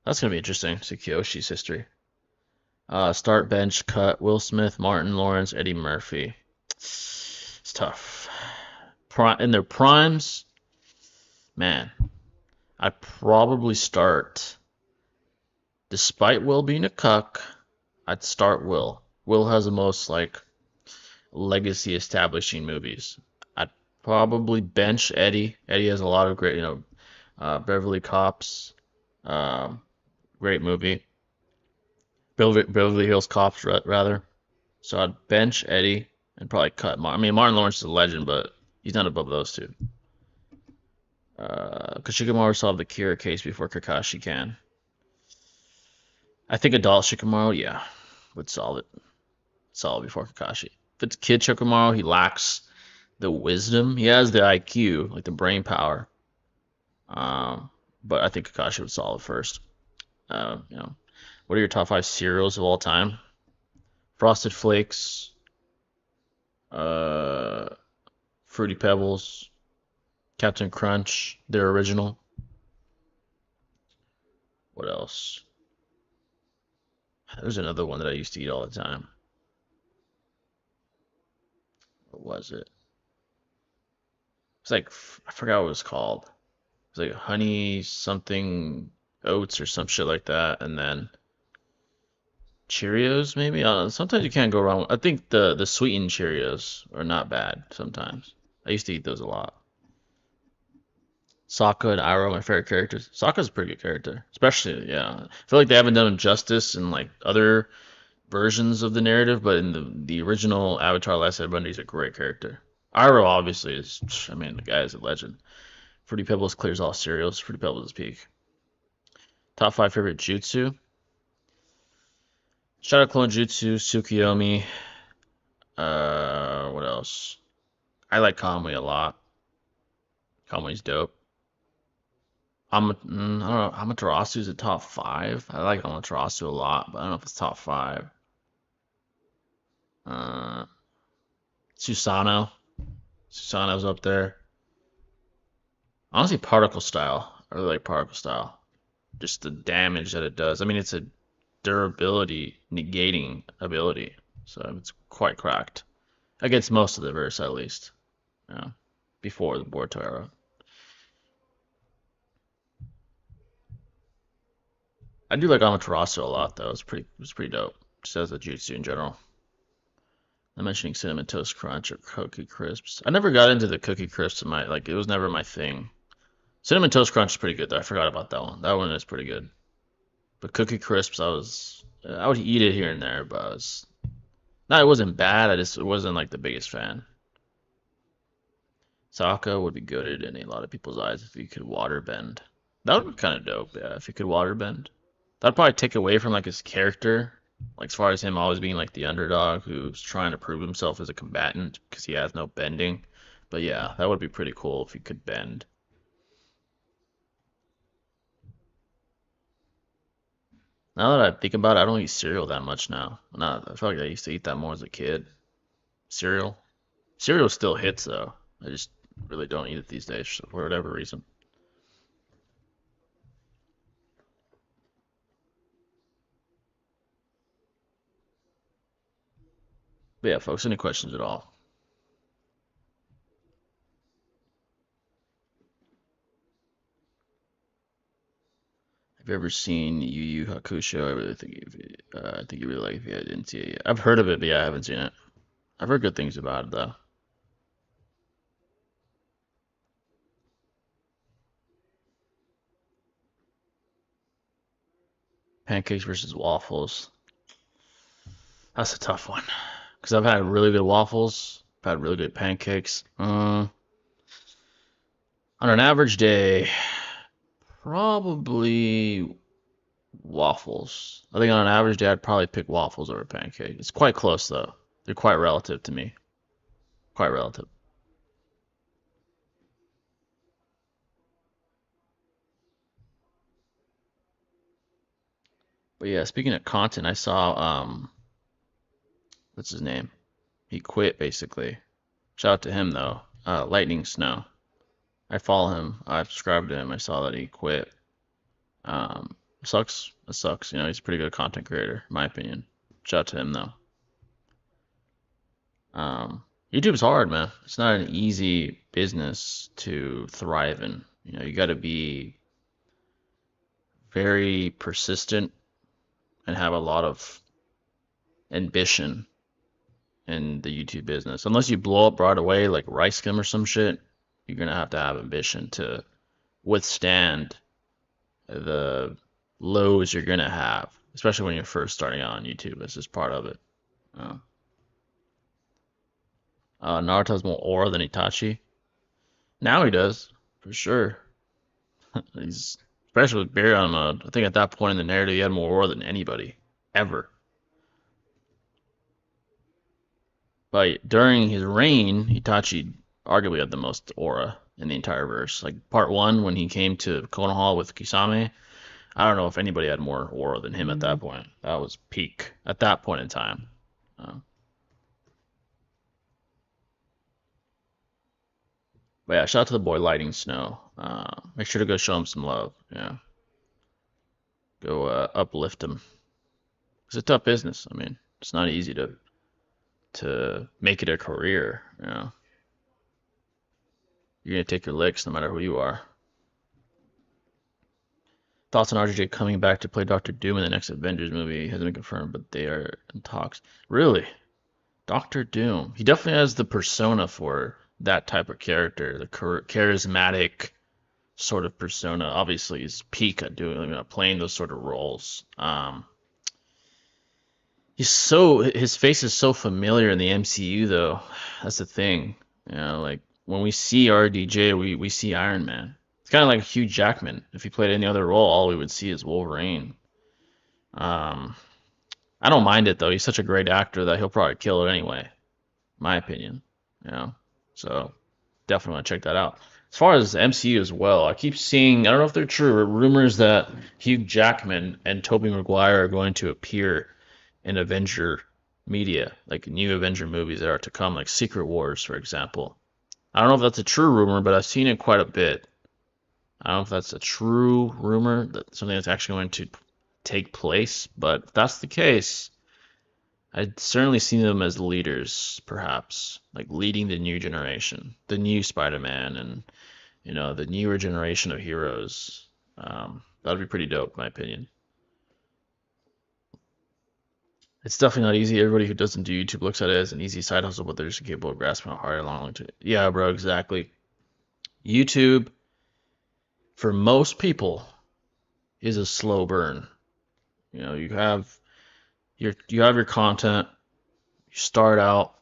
That's gonna be interesting. See Kyoshi's history. Start, bench, cut. Will Smith, Martin Lawrence, Eddie Murphy. It's tough. In their primes, man, I'd probably start. Despite Will being a cuck, I'd start Will. Will has the most like legacy establishing movies. I'd probably bench Eddie. Eddie has a lot of great, Beverly Cops, great movie. Beverly Hills Cops, rather. So I'd bench Eddie and probably cut. I mean, Martin Lawrence is a legend, but he's not above those two. Shikamaru solved the Kira case before Kakashi can. I think adult Shikamaru, yeah, would solve it. Solve before Kakashi. If it's kid Shikamaru, he lacks the wisdom. He has the IQ, like the brain power. But I think Kakashi would solve it first. What are your top 5 cereals of all time? Frosted Flakes, Fruity Pebbles, Captain Crunch, their original. What else? There's another one that I used to eat all the time. What was it? It's like I forgot what it was called. It was like honey something oats or some shit like that, and then Cheerios maybe. I don't know. Sometimes you can't go wrong. I think the sweetened Cheerios are not bad sometimes. I used to eat those a lot. Sokka and Iroh, my favorite characters. Sokka's a pretty good character, especially yeah. I feel like they haven't done him justice in like other versions of the narrative, but in the original Avatar: Last Airbender, he's a great character. Iroh obviously is, I mean, the guy is a legend. Fruity Pebbles clears all cereals. Fruity Pebbles is peak. Top 5 favorite jutsu. Shadow Clone Jutsu, Tsukiyomi. What else? I like Kamui a lot. Kamui's dope. I don't know. Amaterasu is a top 5. I like Amaterasu a lot, but I don't know if it's top 5. Uh, Susanoo. Susanoo's up there. Honestly, Particle Style. I really like Particle Style. Just the damage that it does. I mean, it's a durability negating ability, so it's quite cracked against most of the verse at least. Yeah, before the Boruto era. I do like Amaterasu a lot though. It's pretty dope. Just as a jutsu in general. I'm mentioning cinnamon toast crunch or cookie crisps. I never got into the cookie crisps in my like. It was never my thing. Cinnamon toast crunch is pretty good though. I forgot about that one. That one is pretty good. But cookie crisps, I would eat it here and there, but it wasn't bad. It wasn't like the biggest fan. Sokka would be good in a lot of people's eyes if he could water bend. That would be kind of dope, yeah, if he could water bend. That'd probably take away from like his character, like as far as him always being like the underdog who's trying to prove himself as a combatant because he has no bending. But yeah, that would be pretty cool if he could bend. Now that I think about it, I don't eat cereal that much now. I feel like I used to eat that more as a kid. Cereal. Cereal still hits though. I just really don't eat it these days for whatever reason. But yeah, folks, any questions at all? Have you ever seen Yu Yu Hakusho? I think you really like it if you didn't see it yet. I've heard of it, but yeah, I haven't seen it. I've heard good things about it though. Pancakes versus waffles. That's a tough one. Because I've had really good waffles, I've had really good pancakes. On an average day, probably waffles. I think on an average day, I'd probably pick waffles over pancake. It's quite close though. They're quite relative to me. Quite relative. But yeah, speaking of content, I saw what's his name? He quit basically. Shout out to him though. Lightning Snow. I follow him. I subscribed to him. I saw that he quit. Sucks. It sucks. You know, he's a pretty good content creator, in my opinion. Shout out to him though. YouTube's hard, man. It's not an easy business to thrive in. You know, you got to be very persistent and have a lot of ambition in the YouTube business. Unless you blow up right away like Rice Gum or some shit, you're gonna have to have ambition to withstand the lows you're gonna have, especially when you're first starting out on YouTube. It's just part of it. Uh, Naruto's more aura than Itachi. Now he does, for sure. He's especially with Baryon mode. I think at that point in the narrative, he had more aura than anybody ever. But during his reign, Itachi arguably had the most aura in the entire verse. Like part one, when he came to Konoha with Kisame, I don't know if anybody had more aura than him at that point. That was peak at that point in time. Uh, but yeah, shout out to the boy Lighting Snow. Make sure to go show him some love. Yeah, go uplift him. It's a tough business. I mean, it's not easy to make it a career. You know, you're gonna take your licks no matter who you are. Thoughts on RJ coming back to play Doctor Doom in the next Avengers movie hasn't been confirmed, but they are in talks. Really? Doctor Doom. He definitely has the persona for that type of character, the charismatic sort of persona. Obviously, he's peak at doing playing those sort of roles. His face is so familiar in the MCU though. That's the thing. You know, like when we see RDJ, we see Iron Man. It's kind of like Hugh Jackman. If he played any other role, all we would see is Wolverine. Um, I don't mind it though. He's such a great actor that he'll probably kill it anyway. My opinion. You know, so definitely want to check that out. As far as MCU as well, I keep seeing, I don't know if they're true, rumors that Hugh Jackman and Tobey Maguire are going to appear in Avenger media, like new Avenger movies that are to come, like Secret Wars, for example. I don't know if that's a true rumor, but I've seen it quite a bit. I don't know if that's a true rumor, that something that's actually going to take place, but if that's the case, I'd certainly see them as leaders, perhaps, like leading the new generation, the new Spider-Man, and the newer generation of heroes. That'd be pretty dope, in my opinion. It's definitely not easy. Everybody who doesn't do YouTube looks at it as an easy side hustle, but they're just incapable of grasping how hard and long to. Yeah, bro, exactly. YouTube, for most people, is a slow burn. You know, you have your content. You start out.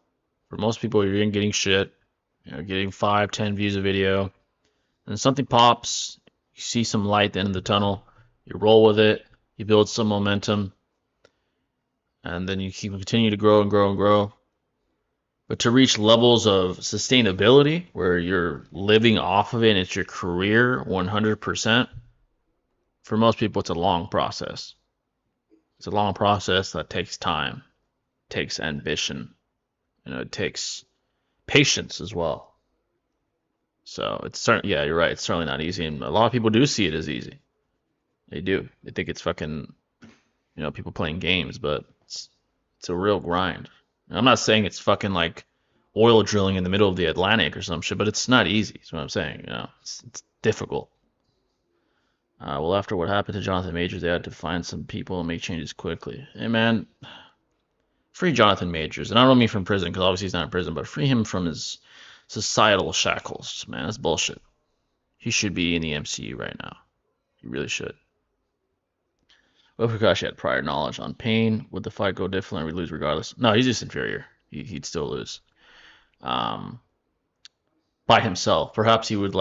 For most people, you're in getting shit. getting 5, 10 views a video, and something pops, you see some light at the end of the tunnel, you roll with it, you build some momentum, and then you keep continue to grow and grow and grow. But to reach levels of sustainability where you're living off of it and it's your career 100%, for most people, it's a long process. It's a long process that takes time, takes ambition, it takes patience as well. So it's certainly, yeah, you're right. It's certainly not easy, and a lot of people do see it as easy. They do. They think it's fucking, people playing games, but it's a real grind. And I'm not saying it's fucking like oil drilling in the middle of the Atlantic or some shit, but it's not easy. That's what I'm saying. It's difficult. Well, after what happened to Jonathan Majors, they had to find some people and make changes quickly. Hey, man, free Jonathan Majors. And I don't mean from prison, because obviously he's not in prison, but free him from his societal shackles, man. That's bullshit. He should be in the MCU right now. He really should. Well, Kakashi had prior knowledge on pain. Would the fight go differently or we lose regardless? No, he's just inferior. He'd still lose. By himself. Perhaps he would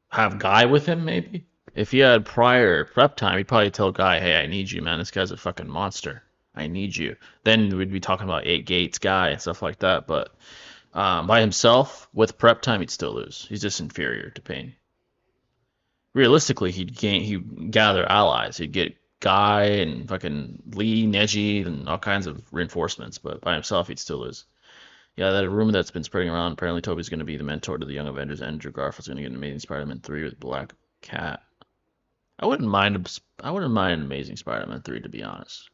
have Guy with him, maybe. If he had prior prep time, he'd probably tell Guy, "Hey, I need you, man. This guy's a fucking monster. I need you." Then we'd be talking about 8 Gates Guy and stuff like that. But by himself, with prep time, he'd still lose. He's just inferior to Pain. Realistically, he'd gather allies. He'd get Guy and fucking Lee, Neji, and all kinds of reinforcements. But by himself, he'd still lose. Yeah, that rumor that's been spreading around. Apparently, Toby's going to be the mentor to the Young Avengers. Andrew Garfield's going to get an Amazing Spider-Man 3 with Black Cat. I wouldn't mind an Amazing Spider-Man 3, to be honest.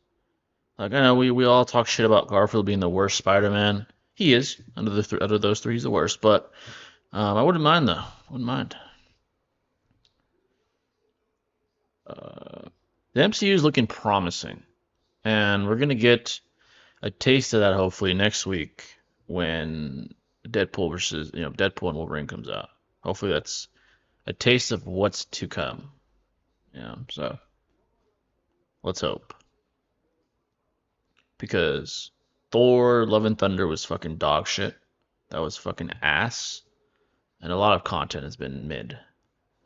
I know we all talk shit about Garfield being the worst Spider-Man. He is. Out of those three, he's the worst. But I wouldn't mind though. Wouldn't mind. The MCU is looking promising, and we're gonna get a taste of that hopefully next week when Deadpool and Wolverine comes out. Hopefully that's a taste of what's to come. So let's hope. Because Thor Love and Thunder was fucking dog shit. That was fucking ass. And a lot of content has been mid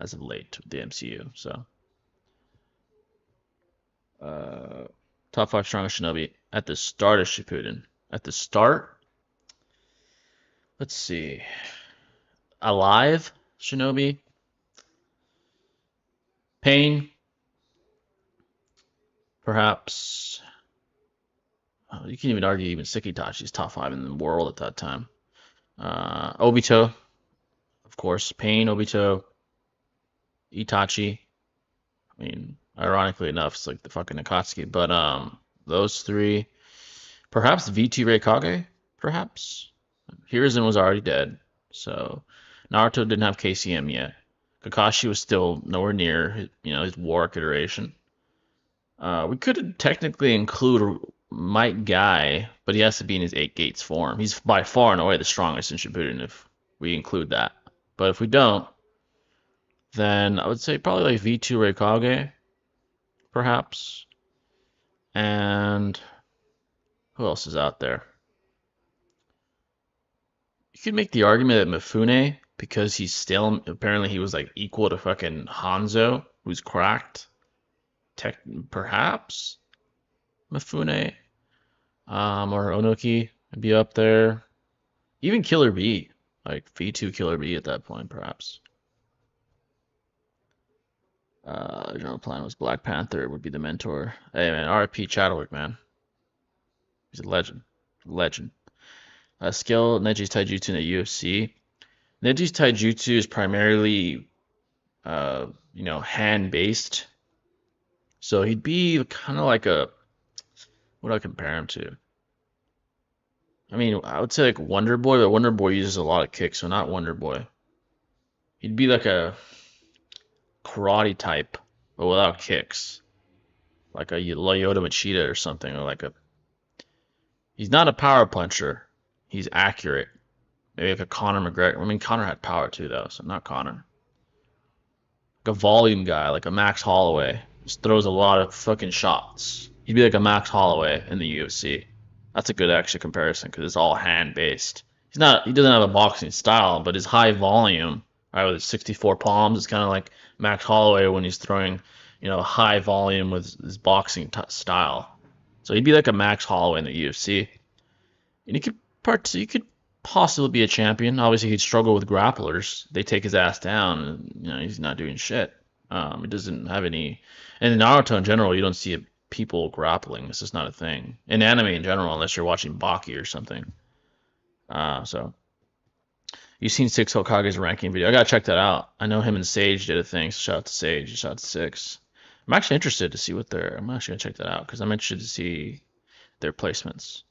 as of late with the MCU. So top 5 strongest Shinobi at the start of Shippuden. At the start, let's see. Alive Shinobi. Pain. Perhaps. You can't even argue even Sekitachi's top 5 in the world at that time. Obito, of course. Pain, Obito, Itachi. I mean, ironically enough, it's like the fucking Akatsuki. But those three. Perhaps V2 Reikage? Perhaps. Hiruzen was already dead. So Naruto didn't have KCM yet. Kakashi was still nowhere near his Warwick iteration. We could technically include Might Guy, but he has to be in his 8 Gates form. He's by far and away the strongest in Shippuden if we include that. But if we don't, then I would say probably like V2 Reikage, perhaps. And who else is out there? You could make the argument that Mifune, because he's still, apparently he was like equal to fucking Hanzo, who's cracked. Perhaps Mifune or Onoki would be up there. Even Killer B, like V2 Killer B at that point, perhaps. General plan was Black Panther would be the mentor. Hey man, RIP Chadwick, man. He's a legend. Legend. Skill Neji's Taijutsu in the UFC. Neji's Taijutsu is primarily, hand-based. So he'd be kind of like what do I compare him to? I mean, I would say like Wonder Boy, but Wonder Boy uses a lot of kicks, so not Wonder Boy. He'd be like a karate type, but without kicks. Like a Lyoto Machida or something, or he's not a power puncher. He's accurate. Maybe like a Conor McGregor. I mean, Conor had power too, though, so not Conor. Like a volume guy, like a Max Holloway. Just throws a lot of fucking shots. He'd be like a Max Holloway in the UFC. That's a good actual comparison because it's all hand based. he doesn't have a boxing style, but his high volume, right, with his 64 palms, is kind of like Max Holloway when he's throwing, high volume with his boxing style. So he'd be like a Max Holloway in the UFC, and he could possibly be a champion. Obviously, he'd struggle with grapplers. They take his ass down, and he's not doing shit. He doesn't have any. And in Naruto in general, you don't see people grappling. It's just not a thing. In anime in general, unless you're watching Baki or something. So you've seen Six Hokage's ranking video. I gotta check that out. I know him and Sage did a thing. So shout out to Sage. Shout out to Six. I'm actually interested to see what they're. I'm actually gonna check that out because I'm interested to see their placements.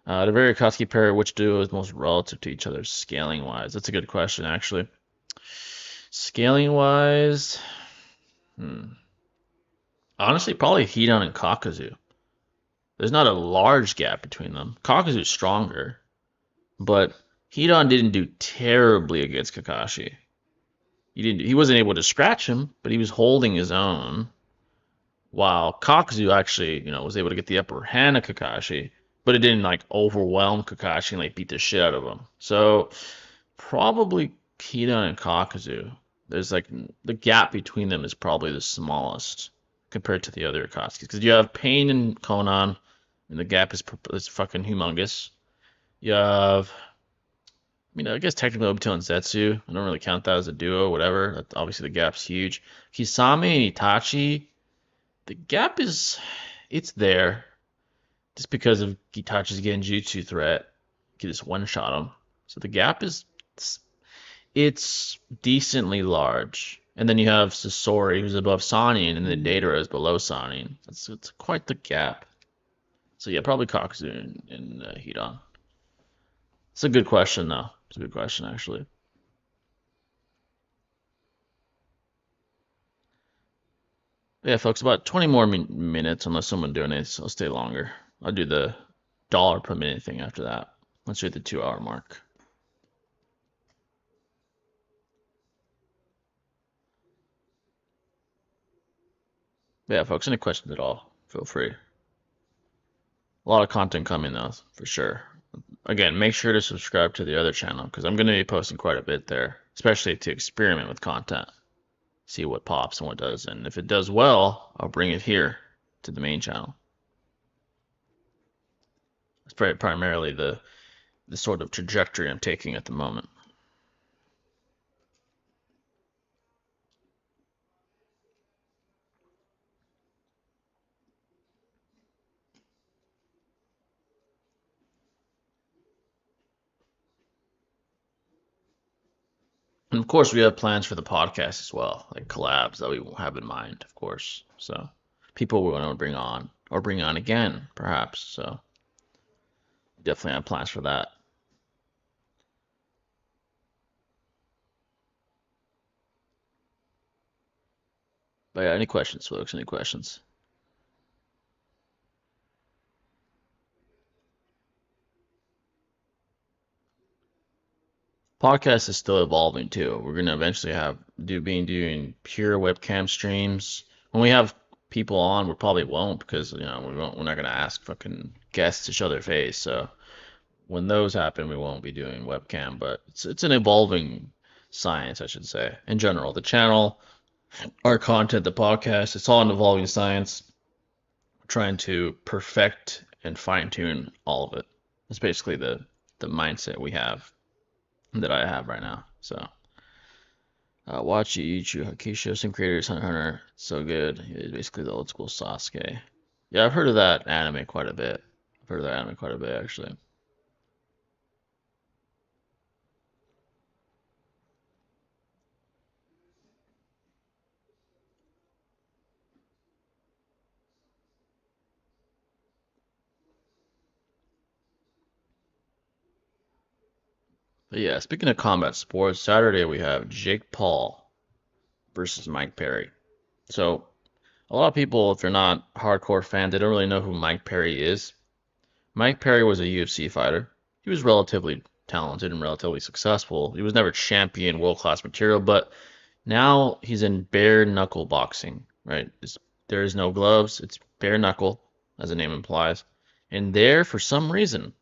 The very Koski pair, which duo is most relative to each other scaling wise? That's a good question, actually. Scaling wise, honestly, probably Hidan and Kakuzu. There's not a large gap between them. Kakuzu's stronger, but Hidan didn't do terribly against Kakashi. He wasn't able to scratch him, but he was holding his own. While Kakuzu actually, was able to get the upper hand of Kakashi, but it didn't like overwhelm Kakashi and like beat the shit out of him. So probably Hidan and Kakuzu. There's like the gap between them is probably the smallest compared to the other Akatsuki. Because you have Pain and Konan, and the gap is fucking humongous. You have, I guess technically Obito and Zetsu. I don't really count that as a duo, whatever. Obviously the gap's huge. Kisame and Itachi, the gap it's there. Just because of Itachi's Genjutsu threat, you can just one-shot him. So the gap it's decently large. And then you have Sasori, who's above Sannin, and then Deidara is below Sannin. It's quite the gap. So yeah, probably Kakuzu and Hidan. It's a good question, though. It's a good question, actually. Yeah, folks, about 20 more minutes, unless someone donates. I'll stay longer. I'll do the dollar per minute thing after that. Once we hit the 2 hour mark. But yeah, folks, any questions at all, feel free. A lot of content coming though, for sure. Again, make sure to subscribe to the other channel because I'm going to be posting quite a bit there, especially to experiment with content, see what pops and what doesn't. And if it does well, I'll bring it here to the main channel. It's primarily the sort of trajectory I'm taking at the moment. And of course, we have plans for the podcast as well, like collabs that we will have in mind, of course. So people we want to bring on or bring on again, perhaps. So definitely have plans for that. But yeah, any questions, folks? Any questions? Podcast is still evolving too. We're gonna eventually doing pure webcam streams. When we have people on, we probably won't because we're not gonna ask fucking guests to show their face. So when those happen, we won't be doing webcam. But it's an evolving science, I should say. In general, the channel, our content, the podcast, it's all an evolving science. We're trying to perfect and fine tune all of it. That's basically the mindset we have that I have right now. So watch YouTube, Hakisho, some creators, Hunter x Hunter, so good. It's basically the old school Sasuke. Yeah, I've heard of that anime quite a bit. I've heard of that anime quite a bit actually. But yeah, speaking of combat sports, Saturday we have Jake Paul versus Mike Perry. So a lot of people, if they're not hardcore fans, they don't really know who Mike Perry is. Mike Perry was a UFC fighter. He was relatively talented and relatively successful. He was never champion, world class material, but now he's in bare knuckle boxing, right? There is no gloves. It's bare knuckle, as the name implies. And there, for some reason,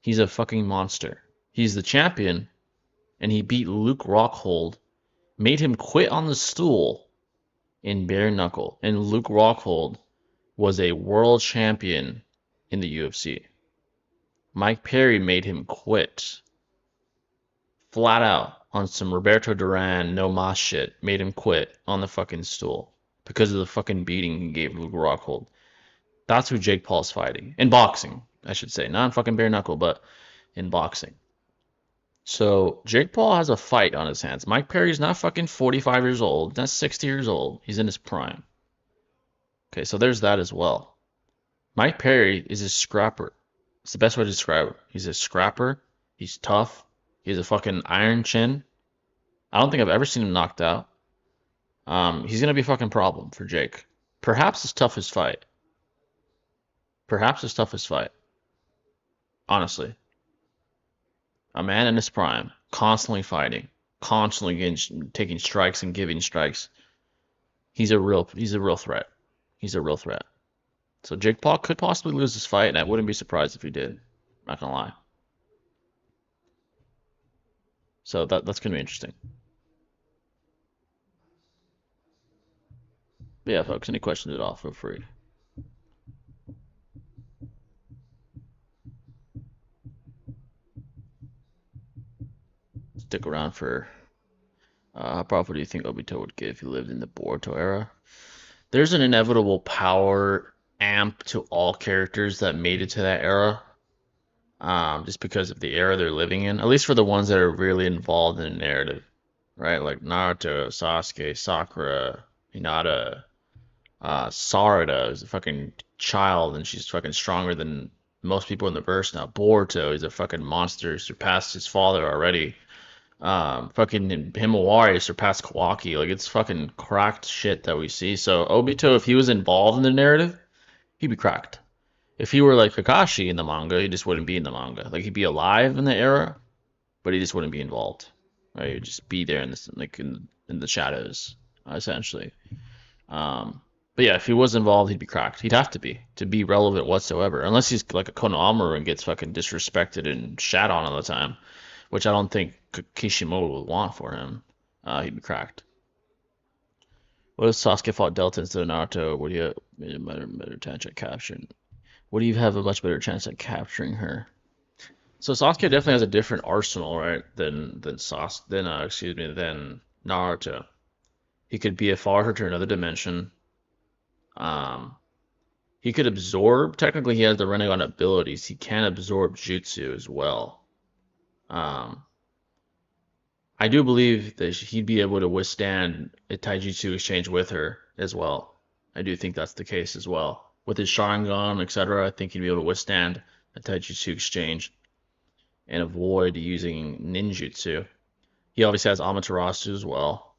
he's a fucking monster. He's the champion, and he beat Luke Rockhold, made him quit on the stool in bare knuckle. And Luke Rockhold was a world champion in the UFC. Mike Perry made him quit flat out on some Roberto Duran no mas shit. Made him quit on the fucking stool because of the fucking beating he gave Luke Rockhold. That's who Jake Paul's fighting. In boxing, I should say. Not in fucking bare knuckle, but in boxing. So Jake Paul has a fight on his hands. Mike Perry's not fucking 45 years old. Not 60 years old. He's in his prime. Okay, so there's that as well. Mike Perry is a scrapper. It's the best way to describe it. He's a scrapper. He's tough. He has a fucking iron chin. I don't think I've ever seen him knocked out. He's gonna be a fucking problem for Jake. Perhaps his toughest fight. Perhaps his toughest fight. Honestly. A man in his prime, constantly fighting, constantly taking strikes and giving strikes. He's a real threat. He's a real threat. So Jake Paul could possibly lose this fight, and I wouldn't be surprised if he did. Not gonna lie. So that's gonna be interesting. But yeah, folks, any questions at all, feel free. Stick around for how powerful do you think Obito would get if he lived in the Boruto era? There's an inevitable power amp to all characters that made it to that era, just because of the era they're living in. At least for the ones that are really involved in the narrative, right? Like Naruto, Sasuke, Sakura, Hinata, Sarada is a fucking child, and she's fucking stronger than most people in the verse now. Boruto is a fucking monster, surpassed his father already. Fucking Himawari surpassed Kawaki. Like, it's fucking cracked shit that we see. So Obito, if he was involved in the narrative, he'd be cracked. If he were like Kakashi in the manga, he just wouldn't be in the manga. Like, he'd be alive in the era, but he just wouldn't be involved. Right? He'd just be there in this, like in the shadows, essentially. But yeah, if he was involved, he'd be cracked. He'd have to be relevant whatsoever. Unless he's like a Konohamaru and gets fucking disrespected and shat on all the time, which I don't think Kishimoto would want for him. He'd be cracked. What if Sasuke fought Delta instead of Naruto? Would you have a better chance at capturing? Would you have a much better chance at capturing her? So Sasuke definitely has a different arsenal, right? Than Naruto. He could be a follower to another dimension. He could absorb. Technically, he has the Rinnegan abilities. He can absorb jutsu as well. I do believe that he'd be able to withstand a taijutsu exchange with her as well. I do think that's the case as well. With his Sharingan, etc., I think he'd be able to withstand a taijutsu exchange and avoid using ninjutsu. He obviously has Amaterasu as well.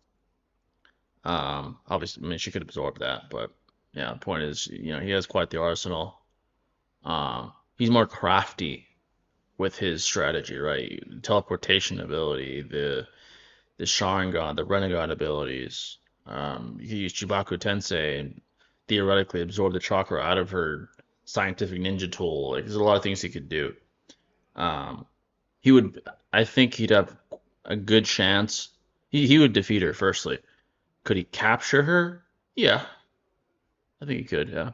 Obviously, I mean, she could absorb that, but yeah, the point is, he has quite the arsenal. He's more crafty with his strategy, right? Teleportation ability, the Sharingan, the Rinnegan abilities. You can use Chibaku Tensei and theoretically absorb the chakra out of her scientific ninja tool. Like, there's a lot of things he could do. I think he'd have a good chance. He would defeat her, firstly. Could he capture her? Yeah. I think he could, yeah.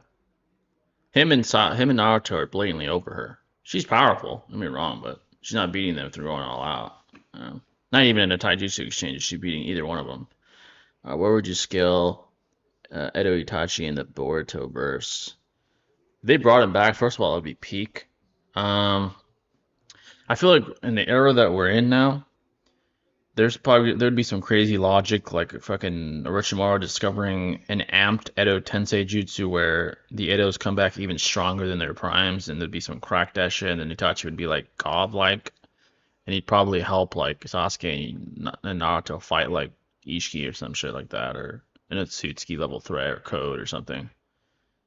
Him and Naruto are blatantly over her. She's powerful, don't get me wrong, but she's not beating them through going all out. Not even in a taijutsu exchange is she beating either one of them. Where would you scale Edo Itachi in the Boruto verse? If they brought him back, first of all, it would be peak. I feel like in the era that we're in now, there'd be some crazy logic like fucking Orochimaru discovering an amped Edo Tensei jutsu where the Edos come back even stronger than their primes, and there'd be some crack that shit, and then Itachi would be like godlike, and he'd probably help like Sasuke and Naruto fight like Ishiki or some shit like that, or an Otsutsuki level threat or code or something.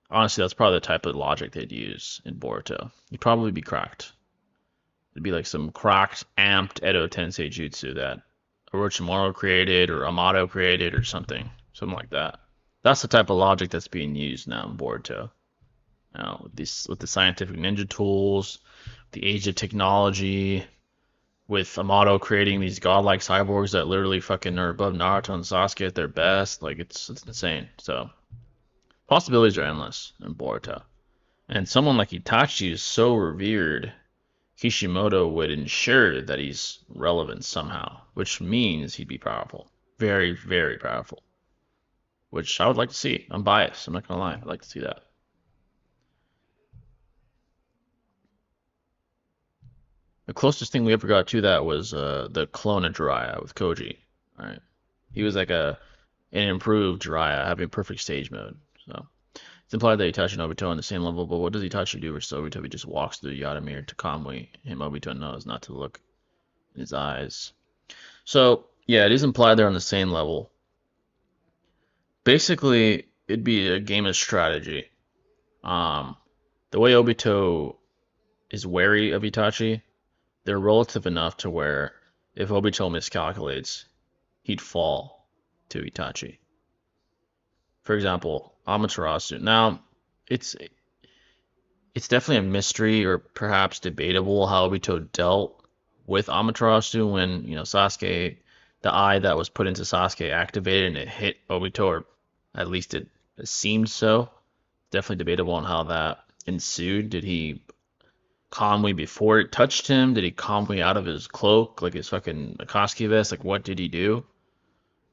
Honestly, that's probably the type of logic they'd use in Boruto. He'd probably be cracked. It'd be like some cracked, amped Edo Tensei jutsu that Orochimaru created or Amato created or something like that. That's the type of logic that's being used now in Boruto. With the scientific ninja tools, the age of technology, with Amato creating these godlike cyborgs that literally fucking are above Naruto and Sasuke at their best. Like it's insane. So possibilities are endless in Boruto. And someone like Itachi is so revered, Kishimoto would ensure that he's relevant somehow, which means he'd be powerful. Very, very powerful. Which I would like to see. I'm biased. I'm not gonna lie. I'd like to see that. The closest thing we ever got to that was the clone of Jiraiya with Koji. All right, he was like an improved Jiraiya having perfect stage mode. So it's implied that Itachi and Obito are on the same level, but what does Itachi do versus Obito? He just walks through Yadamir to Kamui, and Obito knows not to look in his eyes. So yeah, it is implied they're on the same level. Basically, it'd be a game of strategy. Um, the way Obito is wary of Itachi, they're relative enough to where if Obito miscalculates, he'd fall to Itachi. For example, Amaterasu. Now, it's it's definitely a mystery or perhaps debatable how Obito dealt with Amaterasu when, Sasuke, the eye that was put into Sasuke activated and it hit Obito, or at least it seemed so. Definitely debatable on how that ensued. Did he Conway before it touched him? Did he Conway out of his cloak, like his fucking Akatsuki vest? Like, what did he do?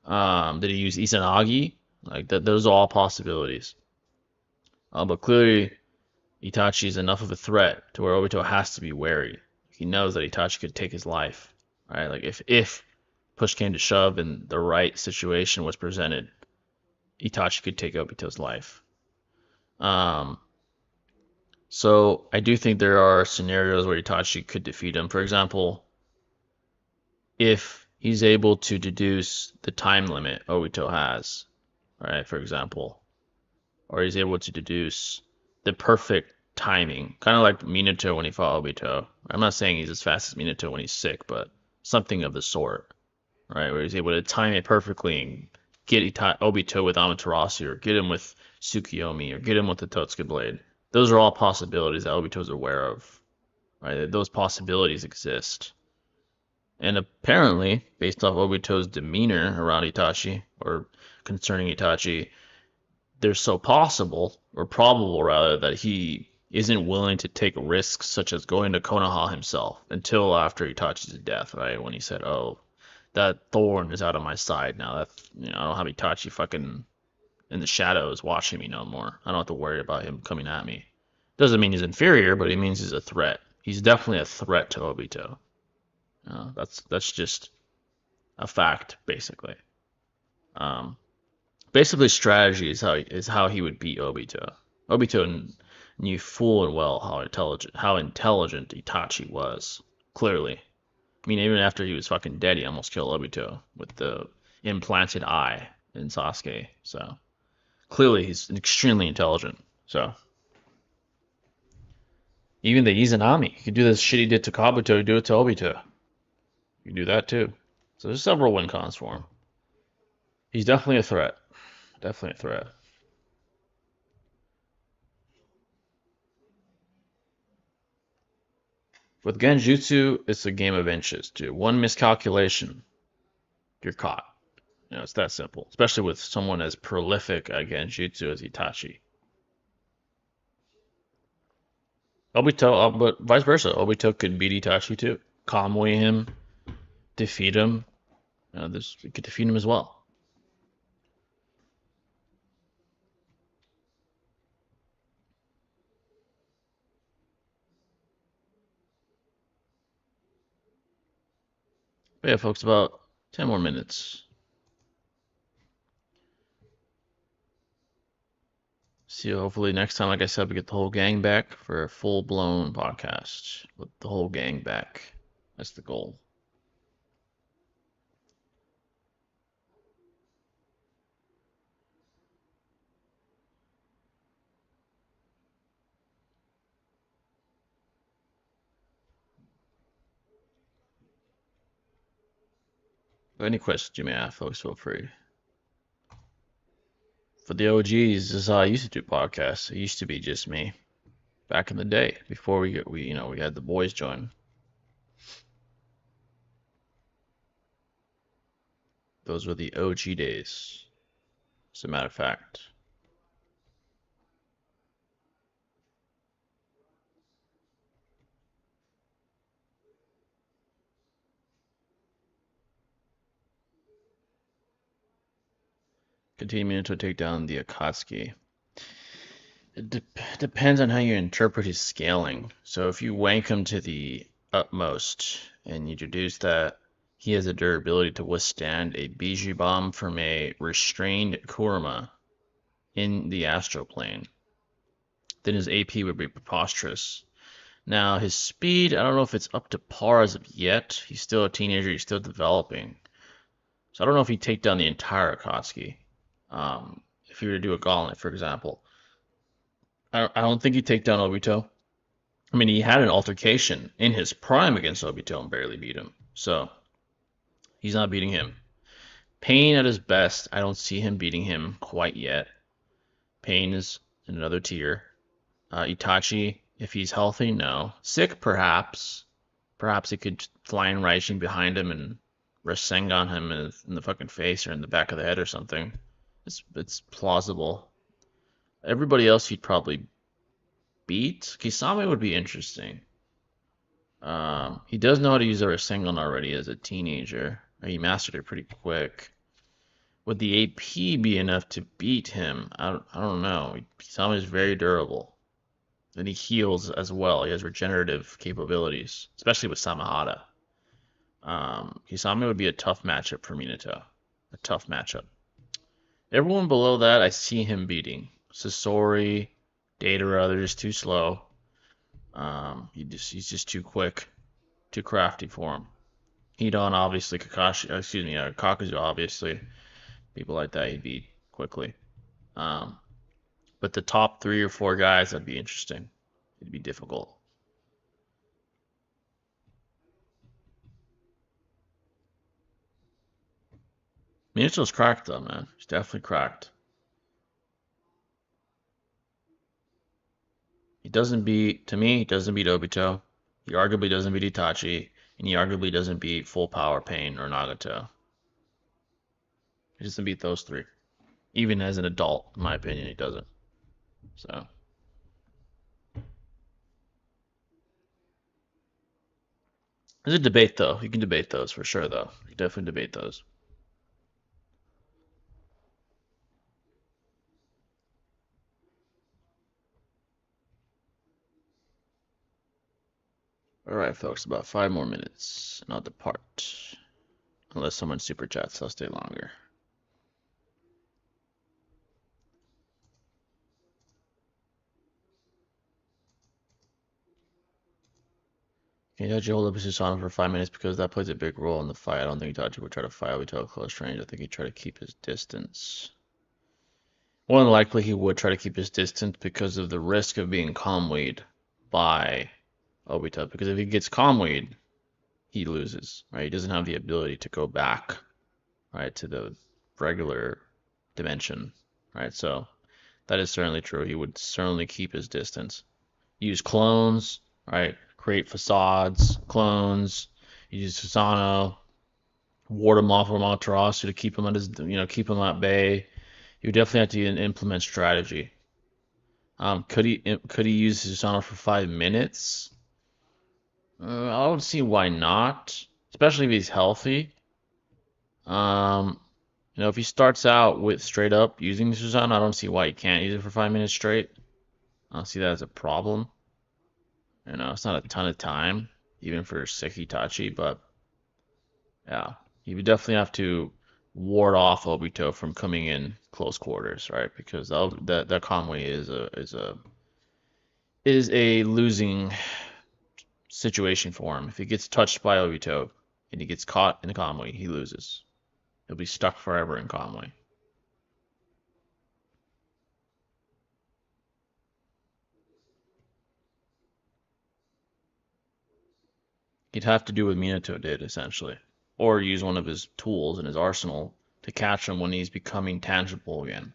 Did he use Izanagi? Like, that, those are all possibilities. But clearly, Itachi is enough of a threat to where Obito has to be wary. He knows that Itachi could take his life, right? Like, if push came to shove and the right situation was presented, Itachi could take Obito's life. Um, so I do think there are scenarios where Itachi could defeat him. For example, if he's able to deduce the time limit Obito has, right? For example, or he's able to deduce the perfect timing, kind of like Minato when he fought Obito. I'm not saying he's as fast as Minato when he's sick, but something of the sort, right? Where he's able to time it perfectly and get Obito with Amaterasu, or get him with Tsukiyomi, or get him with the Totsuka blade. Those are all possibilities that Obito's aware of, right? Those possibilities exist. And apparently, based off Obito's demeanor around Itachi, or concerning Itachi, they're so possible, or probable rather, that he isn't willing to take risks such as going to Konoha himself until after Itachi's death, right? When he said, "Oh, that thorn is out of my side now. That I don't have Itachi fucking in the shadows watching me no more. I don't have to worry about him coming at me." Doesn't mean he's inferior, but it means he's a threat. He's definitely a threat to Obito. That's just a fact, basically. Um, Basically, strategy is how he would beat Obito. Obito knew full and well how intelligent Itachi was. Clearly, I mean, even after he was fucking dead, he almost killed Obito with the implanted eye in Sasuke. So clearly, he's extremely intelligent. So even the Izanami, he could do this shit he did to Kabuto, do it to Obito. You can do that too. So there's several win cons for him. He's definitely a threat. Definitely a threat. With Genjutsu, it's a game of inches, too. One miscalculation, you're caught. It's that simple. Especially with someone as prolific at Genjutsu as Itachi. Obito, but vice versa. Obito could beat Itachi too. Calmly him, defeat him. This could defeat him as well. But yeah, folks, about 10 more minutes. See you hopefully next time. Like I said, we get the whole gang back for a full-blown podcast with the whole gang back. That's the goal. Any questions you may have, folks, feel free. For the OGs, this is how I used to do podcasts. It used to be just me back in the day before we had the boys join. Those were the OG days, as a matter of fact. Continue Minato to take down the Akatsuki. It depends on how you interpret his scaling. So if you wank him to the utmost and you deduce that he has a durability to withstand a Biju bomb from a restrained Kurama in the astral plane, then his AP would be preposterous. Now his speed, I don't know if it's up to par as of yet. He's still a teenager. He's still developing. So I don't know if he'd take down the entire Akatsuki. If he were to do a gauntlet, for example. I don't think he'd take down Obito. I mean, he had an altercation in his prime against Obito and barely beat him. So he's not beating him. Pain at his best, I don't see him beating him quite yet. Pain is in another tier. Itachi, if he's healthy, no. Sick, perhaps. Perhaps he could fly in Raijin behind him and Rasengan him in the fucking face or in the back of the head or something. It's plausible. Everybody else he'd probably beat. Kisame would be interesting. He does know how to use a Rasengan already as a teenager. He mastered it pretty quick. Would the AP be enough to beat him? I don't know. Kisame is very durable. And he heals as well. He has regenerative capabilities, especially with Samahada. Kisame would be a tough matchup for Minato. A tough matchup. Everyone below that, I see him beating. Sasori, Datara, they're just too slow. He's just too quick, too crafty for him. Hidan, obviously, Kakuzu, obviously. People like that he'd beat quickly. But the top 3 or 4 guys, that'd be interesting. It'd be difficult. Minato's cracked though, man. He's definitely cracked. To me, he doesn't beat Obito. He arguably doesn't beat Itachi. And he arguably doesn't beat Full Power Pain or Nagato. He doesn't beat those 3. Even as an adult, in my opinion, he doesn't. So. There's a debate, though. You can debate those for sure, though. You can definitely debate those. Alright, folks, about 5 more minutes, and I'll depart. Unless someone super chats, I'll stay longer. Can Itachi hold up his Susanoo for 5 minutes because that plays a big role in the fight? I don't think Itachi would try to fight Obito at close range. I think he'd try to keep his distance. More than likely, he would try to keep his distance because of the risk of being Kamweed by Obito. Because if he gets Kamweed, he loses, right? He doesn't have the ability to go back, right, to the regular dimension, right? So that is certainly true. He would certainly keep his distance. Use clones, right? Create facades, clones. Use Susanoo, ward him off from Amaterasu to keep him at his, keep him at bay. You definitely have to implement strategy. Could he use Susanoo for 5 minutes? I don't see why not, especially if he's healthy. If he starts out with straight up using Susanoo, I don't see why he can't use it for 5 minutes straight. I don't see that as a problem. It's not a ton of time, even for sick Itachi, but yeah, he would definitely have to ward off Obito from coming in close quarters, right? Because that Conway is a losing situation for him. If he gets touched by Obito and he gets caught in the Conway, he loses. He'll be stuck forever in Conway. He'd have to do what Minato did, essentially. Or use one of his tools in his arsenal to catch him when he's becoming tangible again.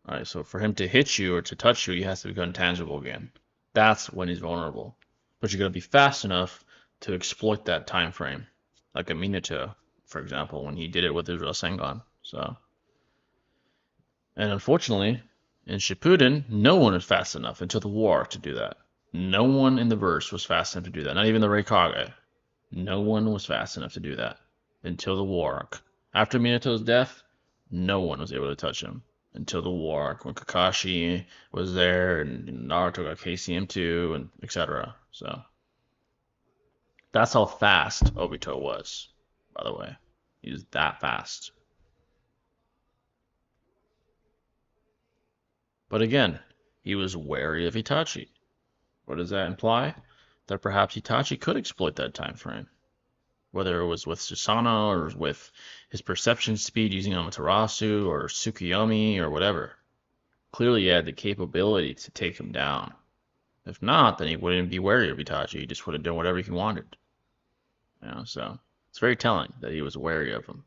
Alright, so for him to hit you or to touch you, he has to become tangible again. That's when he's vulnerable. But you gotta be fast enough to exploit that time frame, like a Minato for example, when he did it with his Rasengan. So, and unfortunately, in Shippuden, no one was fast enough until the war to do that. No one in the verse was fast enough to do that. Not even the Raikage. No one was fast enough to do that until the war arc. After Minato's death, no one was able to touch him until the war arc when Kakashi was there and Naruto got KCM too, and etc. So that's how fast Obito was, by the way. He was that fast. But again, he was wary of Itachi. What does that imply? That perhaps Itachi could exploit that time frame. Whether it was with Susanoo or with his perception speed using Amaterasu or Tsukuyomi or whatever. Clearly he had the capability to take him down. If not, then he wouldn't be wary of Itachi. He just would have done whatever he wanted. So it's very telling that he was wary of him.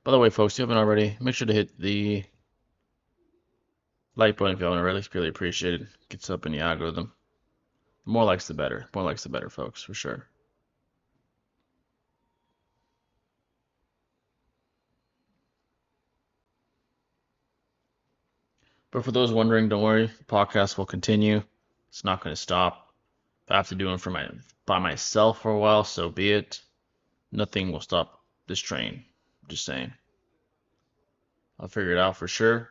By the way, folks, if you haven't already, make sure to hit the like button if you haven't already. It's really appreciated. Gets up in the algorithm. The more likes, the better. More likes, the better, folks, for sure. But for those wondering, don't worry. The podcast will continue. It's not going to stop. If I have to do it by myself for a while, so be it. Nothing will stop this train. Just saying. I'll figure it out for sure.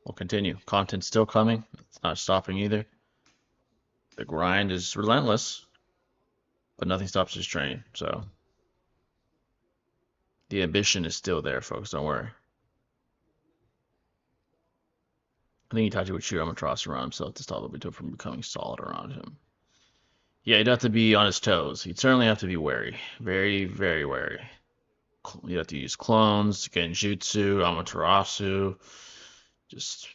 We'll continue. Content's still coming. It's not stopping either. The grind is relentless, but nothing stops this train. So the ambition is still there, folks. Don't worry. I think Itachi would shoot Amaterasu around himself to stop Obito from becoming solid around him. Yeah, he'd have to be on his toes. He'd certainly have to be wary. Very, very wary. You'd have to use clones, Genjutsu, Amaterasu, just,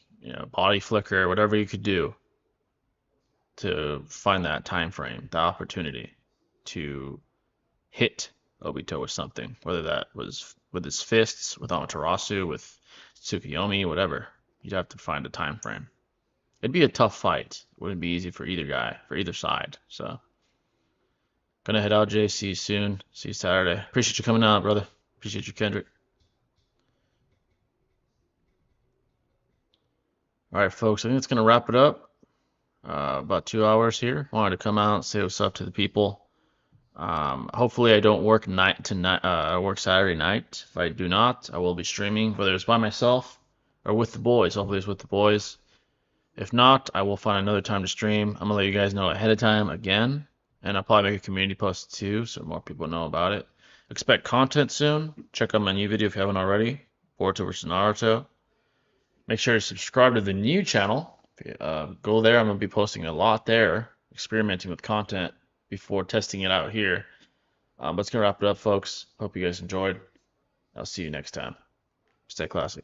body flicker, whatever you could do to find that time frame, the opportunity to hit Obito with something, whether that was with his fists, with Amaterasu, with Tsukuyomi, whatever. You'd have to find a time frame. It'd be a tough fight. It wouldn't be easy for either guy, for either side. So, gonna head out, Jay. See you soon. See you Saturday. Appreciate you coming out, brother. Appreciate you, Kendrick. All right, folks. I think that's gonna wrap it up. About 2 hours here. Wanted to come out, say what's up to the people. Hopefully I don't work work Saturday night. If I do not, I will be streaming, whether it's by myself or with the boys. Hopefully it's with the boys. If not, I will find another time to stream. I'm gonna let you guys know ahead of time again, and I'll probably make a community post too, so more people know about it. Expect content soon. Check out my new video if you haven't already. Boruto vs Naruto. Make sure to subscribe to the new channel. Go there. I'm gonna be posting a lot there, experimenting with content before testing it out here. But it's gonna wrap it up, folks. Hope you guys enjoyed. I'll see you next time. Stay classy.